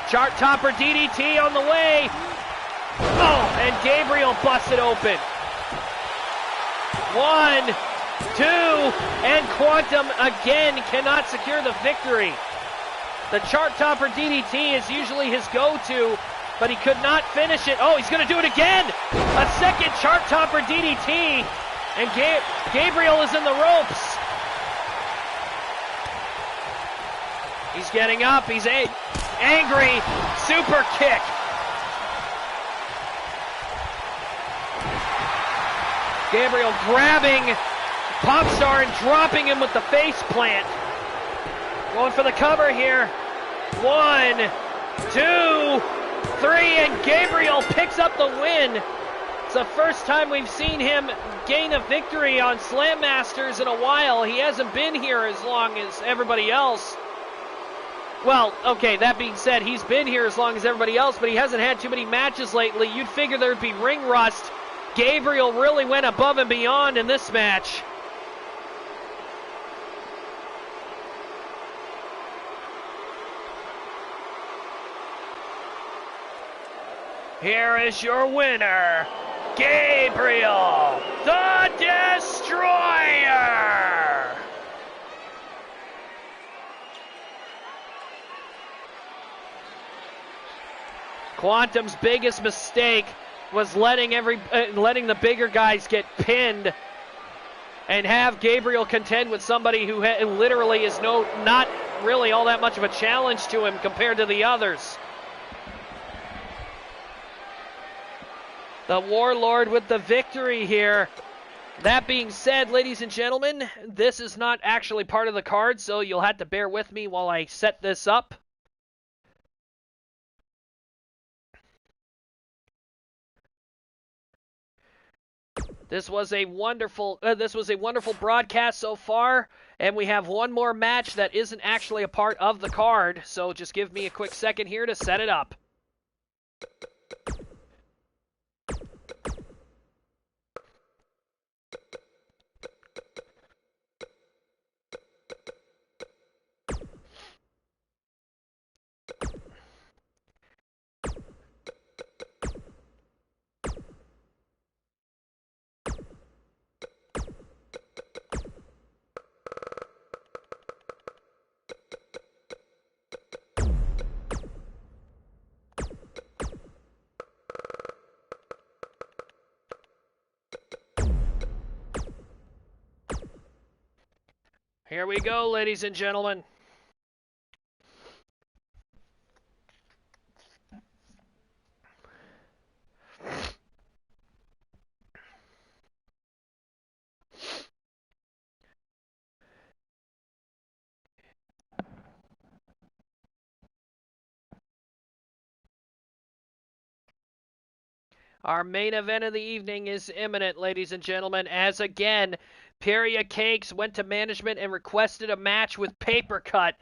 Chart topper DDT on the way. Oh, and Gabriel busted open. 1, 2, and Quantum again cannot secure the victory. The chart topper DDT is usually his go-to, but he could not finish it. Oh, he's going to do it again. A second chart topper DDT, and Gabriel is in the ropes. He's getting up. He's angry. Super kick. Gabriel grabbing Popstar and dropping him with the face plant. Going for the cover here. 1, 2, 3, and Gabriel picks up the win. It's the first time we've seen him gain a victory on SlamMasters in a while. He hasn't been here as long as everybody else. Well, okay, that being said, he's been here as long as everybody else, but he hasn't had too many matches lately. You'd figure there'd be ring rust. Gabriel really went above and beyond in this match. Here is your winner, Gabriel, the Destroyer. Quantum's biggest mistake was letting the bigger guys get pinned and have Gabriel contend with somebody who literally is not really all that much of a challenge to him compared to the others. The Warlord with the victory here. That being said, ladies and gentlemen, this is not actually part of the card, so you'll have to bear with me while I set this up. This was a wonderful broadcast so far, and we have one more match that isn't actually a part of the card, so just give me a quick second here to set it up. Here we go, ladies and gentlemen. Our main event of the evening is imminent, ladies and gentlemen, as again, Pyro Cakes went to management and requested a match with Paper Cut.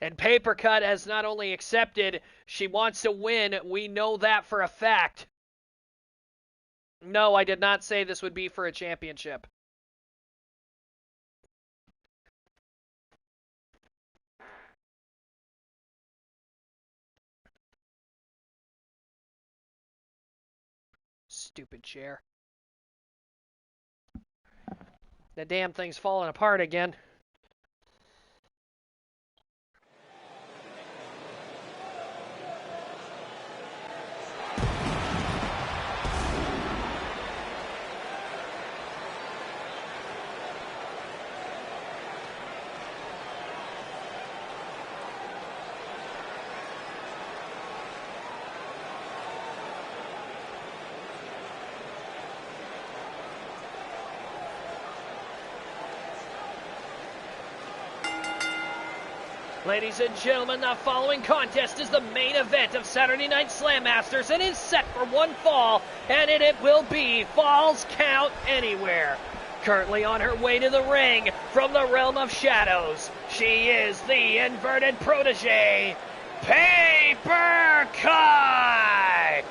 And Paper Cut has not only accepted, she wants to win. We know that for a fact. No, I did not say this would be for a championship. Stupid chair. The damn thing's falling apart again. Ladies and gentlemen, the following contest is the main event of Saturday Night SlamMasters and is set for one fall, and it will be Falls Count Anywhere. Currently on her way to the ring from the realm of shadows, she is the inverted protege, Paper Cut!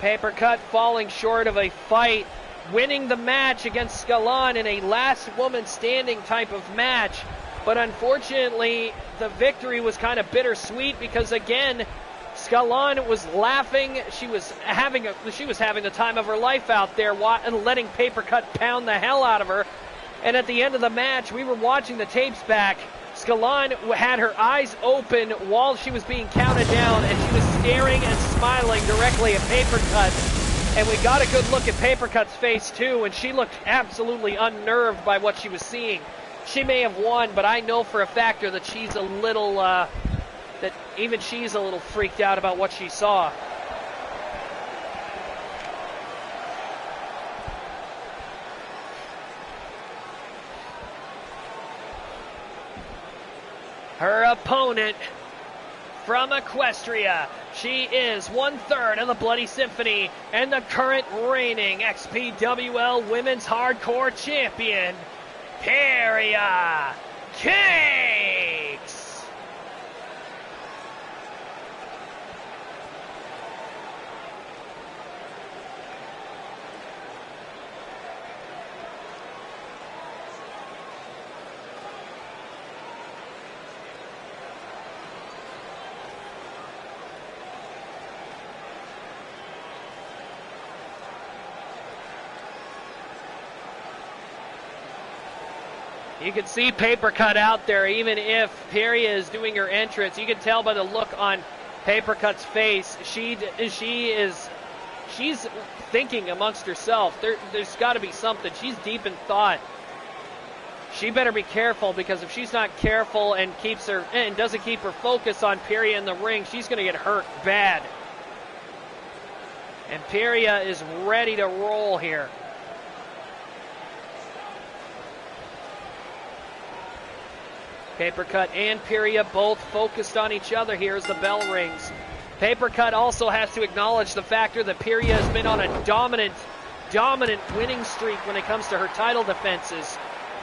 Paper Cut falling short of a fight, winning the match against Scalon in a last woman standing type of match. But unfortunately, the victory was kind of bittersweet because, again, Scalon was laughing. She was having the time of her life out there and letting Paper Cut pound the hell out of her. And at the end of the match, we were watching the tapes back. Scalon had her eyes open while she was being counted down, and she was staring and smiling directly at Paper Cut. And we got a good look at Paper Cut's face, too, and she looked absolutely unnerved by what she was seeing. She may have won, but I know for a fact that she's a little, that even she's a little freaked out about what she saw. Her opponent from Equestria, she is 1/3 of the Bloody Symphony and the current reigning XPWL Women's Hardcore Champion, Pyro Cakes. You can see Paper Cut out there, even if Pyro is doing her entrance. You can tell by the look on Paper Cut's face. She's thinking amongst herself. There's got to be something. She's deep in thought. She better be careful, because if she's not careful and doesn't keep her focus on Pyro in the ring, she's going to get hurt bad. And Pyro is ready to roll here. Paper Cut and Pyro both focused on each other here as the bell rings. Paper Cut also has to acknowledge the factor that Pyro has been on a dominant winning streak when it comes to her title defenses.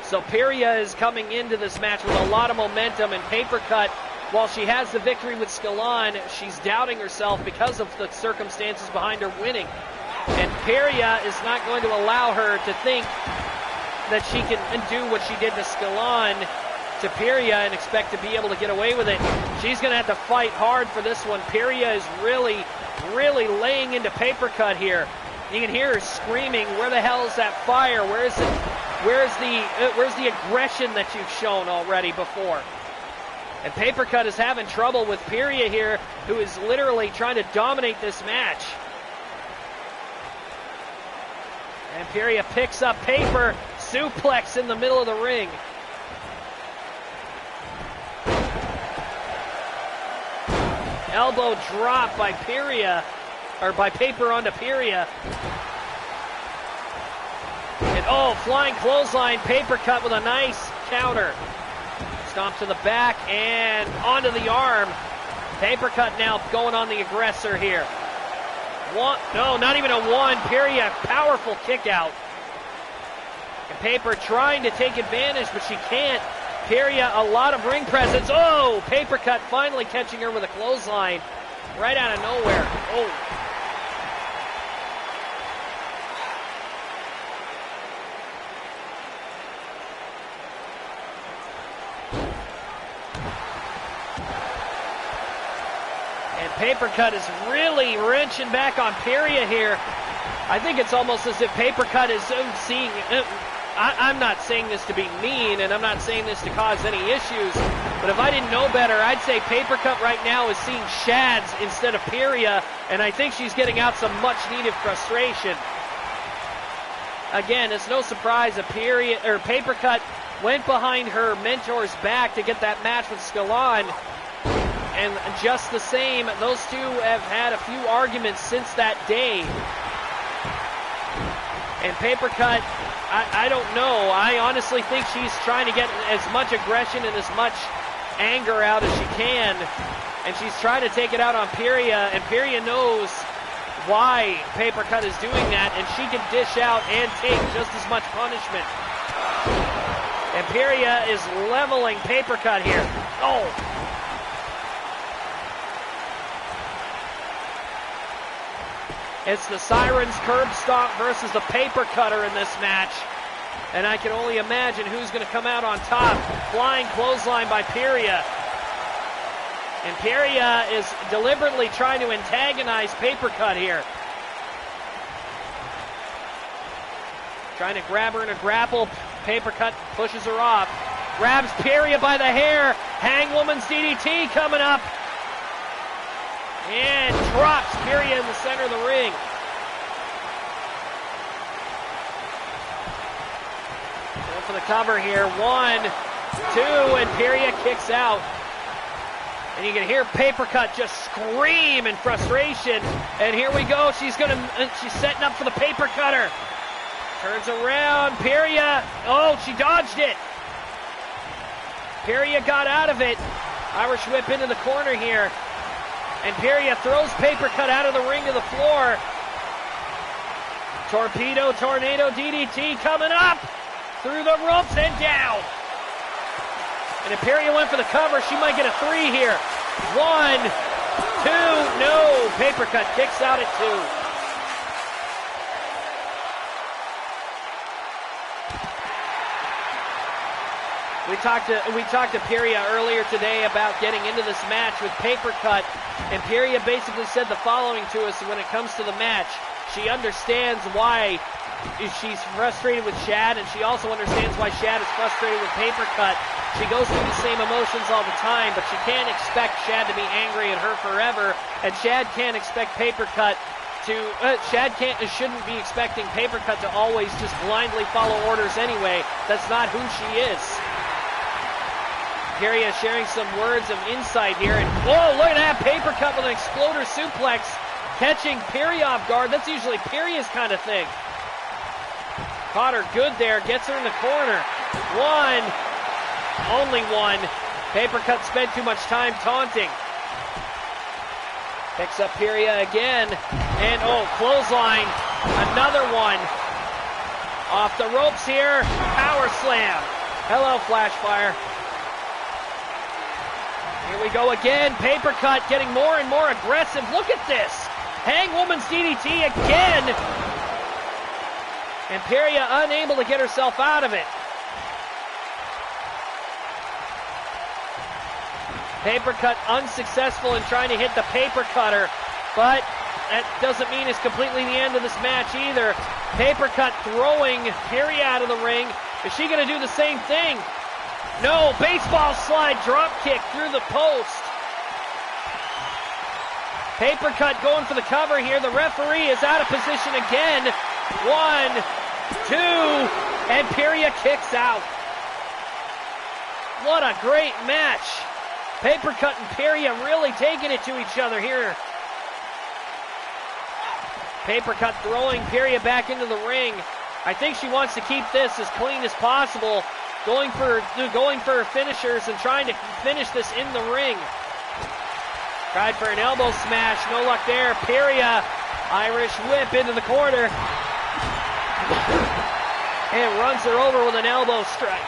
So Pyro is coming into this match with a lot of momentum, and Paper Cut, while she has the victory with Scalon, she's doubting herself because of the circumstances behind her winning. And Pyro is not going to allow her to think that she can do what she did to Scalon to Pyro and expect to be able to get away with it. She's going to have to fight hard for this one. Pyro is really laying into Paper Cut here. You can hear her screaming, "Where the hell is that fire? Where's the aggression that you've shown already before?" And Paper Cut is having trouble with Pyro here, who is literally trying to dominate this match. And Pyria picks up paper, suplex in the middle of the ring. Elbow drop by Pyria, or by paper onto Pyria. And oh, flying clothesline, paper cut with a nice counter. Stomp to the back and onto the arm. Paper cut now going on the aggressor here. One, no, not even a one. Pyria, powerful kick out. And Paper trying to take advantage, but she can't. Pyria, a lot of ring presence. Oh, Paper cut finally catching her with a clothesline right out of nowhere. Oh. Paper cut is really wrenching back on Pyria here. I think it's almost as if Paper cut is seeing. I'm not saying this to be mean, and I'm not saying this to cause any issues, but if I didn't know better, I'd say Paper cut right now is seeing Shads instead of Pyria, and I think she's getting out some much-needed frustration. Again, it's no surprise that Paper cut went behind her mentor's back to get that match with Scalon. And just the same, those two have had a few arguments since that day. And Paper cut, I don't know. I honestly think she's trying to get as much aggression and as much anger out as she can. And she's trying to take it out on Pyria. And Pyria knows why Paper cut is doing that. And she can dish out and take just as much punishment. And Pyria is leveling Paper cut here. Oh! It's the Siren's curb stomp versus the Paper cutter in this match. And I can only imagine who's going to come out on top. Flying clothesline by Pyria. And Pyria is deliberately trying to antagonize Paper cut here. Trying to grab her in a grapple. Paper cut pushes her off. Grabs Pyria by the hair. Hangwoman's DDT coming up. And drops Pyria in the center of the ring. Going for the cover here. 1, 2, and Pyria kicks out. And you can hear Paper cut just scream in frustration. And here we go. She's setting up for the Paper cutter. Turns around. Pyria. Oh, she dodged it. Pyria got out of it. Irish whip into the corner here. And Pyria throws Paper cut out of the ring to the floor. Torpedo, tornado, DDT coming up through the ropes and down. And if Pyria went for the cover, she might get a 3 here. 1, 2, no. Paper cut kicks out at 2. We talked to Pyria earlier today about getting into this match with Paper cut, and Pyria basically said the following to us when it comes to the match. She understands why she's frustrated with Shad, and she also understands why Shad is frustrated with Paper cut. She goes through the same emotions all the time, but she can't expect Shad to be angry at her forever, and Shad can't expect Paper cut to shouldn't be expecting Paper cut to always just blindly follow orders anyway. That's not who she is. Pyria sharing some words of insight here, and whoa, look at that, Paper cut with an exploder suplex, catching Pyria off guard. That's usually Pyria's kind of thing. Caught her good there, gets her in the corner. 1, only 1. Paper cut spent too much time taunting. Picks up Pyria again, and oh, clothesline, another one. Off the ropes here, power slam. Hello, Flashfire. Here we go again. Paper cut getting more and more aggressive. Look at this. Hangwoman's DDT again. And Pyria unable to get herself out of it. Paper cut unsuccessful in trying to hit the Paper cutter. But that doesn't mean it's completely the end of this match either. Paper cut throwing Pyria out of the ring. Is she going to do the same thing? No, baseball slide drop kick through the post. Paper cut going for the cover here. The referee is out of position again. 1, 2, and Pyria kicks out. What a great match. Paper Cut and Pyria really taking it to each other here. Paper Cut throwing Pyria back into the ring. I think she wants to keep this as clean as possible, going for finishers and trying to finish this in the ring. Tried for an elbow smash, no luck there. Pyria, Irish whip into the corner. And runs her over with an elbow strike.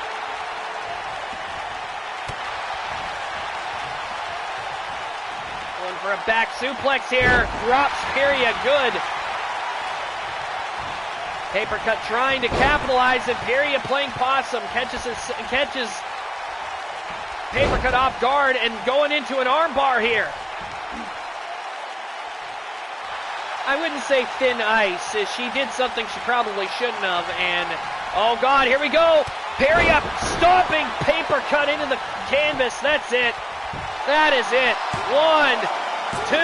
Going for a back suplex here. Drops Pyria good. Paper Cut trying to capitalize, and Pyria playing possum. Catches Paper Cut off guard and going into an armbar here. I wouldn't say thin ice. She did something she probably shouldn't have, and oh God, here we go. Pyria stomping Paper Cut into the canvas. That's it. That is it. 1, 2,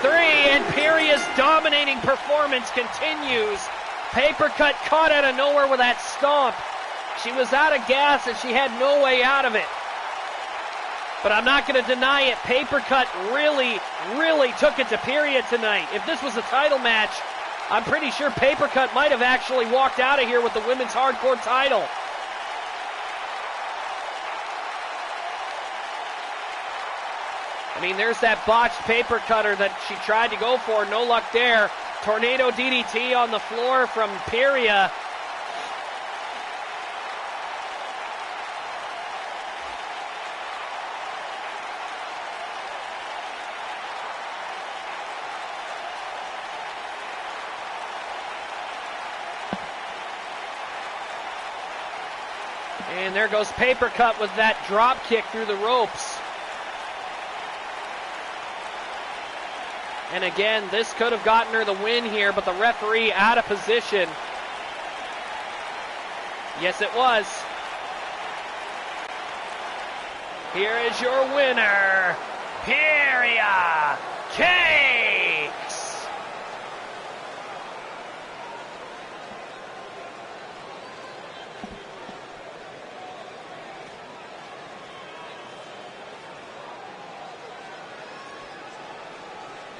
3, and Pyria's dominating performance continues. Paper Cut caught out of nowhere with that stomp. She was out of gas and she had no way out of it. But I'm not going to deny it. Paper Cut really, really took it to Pyria tonight. If this was a title match, I'm pretty sure Paper Cut might have actually walked out of here with the women's hardcore title. I mean, there's that botched Paper Cutter that she tried to go for. No luck there. Tornado DDT on the floor from Pyria. And there goes Paper Cut with that drop kick through the ropes. And again, this could have gotten her the win here, but the referee out of position. Yes, it was. Here is your winner, Pyria Cakes.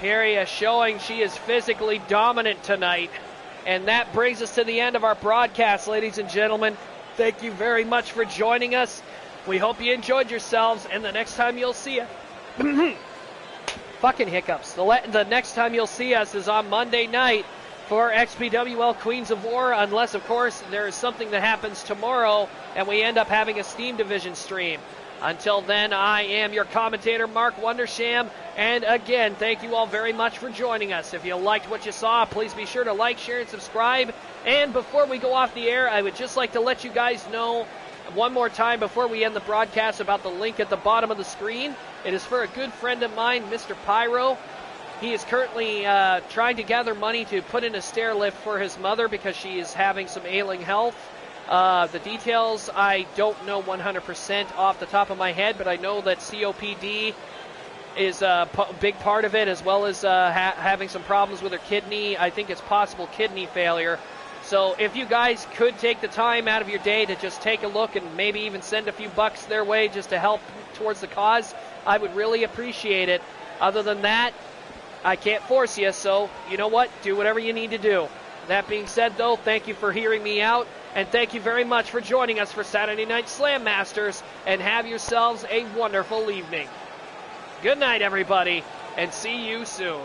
Pyria showing she is physically dominant tonight. And that brings us to the end of our broadcast, ladies and gentlemen. Thank you very much for joining us. We hope you enjoyed yourselves, and the next time you'll see us... Fucking hiccups. The next time you'll see us is on Monday night for XPWL Queens of War, unless, of course, there is something that happens tomorrow and we end up having a Steam Division stream. Until then, I am your commentator, Mark Wondersham, and again, thank you all very much for joining us. If you liked what you saw, please be sure to like, share, and subscribe. And before we go off the air, I would just like to let you guys know one more time before we end the broadcast about the link at the bottom of the screen. It is for a good friend of mine, Mr. Pyro. He is currently trying to gather money to put in a stair lift for his mother because she is having some ailing health. The details I don't know 100% off the top of my head, but I know that COPD is a big part of it, as well as having some problems with her kidney. I think it's possible kidney failure. So if you guys could take the time out of your day to just take a look and maybe even send a few bucks their way just to help towards the cause, I would really appreciate it. Other than that, I can't force you, so you know what? Do whatever you need to do. That being said, though, thank you for hearing me out, and thank you very much for joining us for Saturday Night SlamMasters, and have yourselves a wonderful evening. Good night, everybody, and see you soon.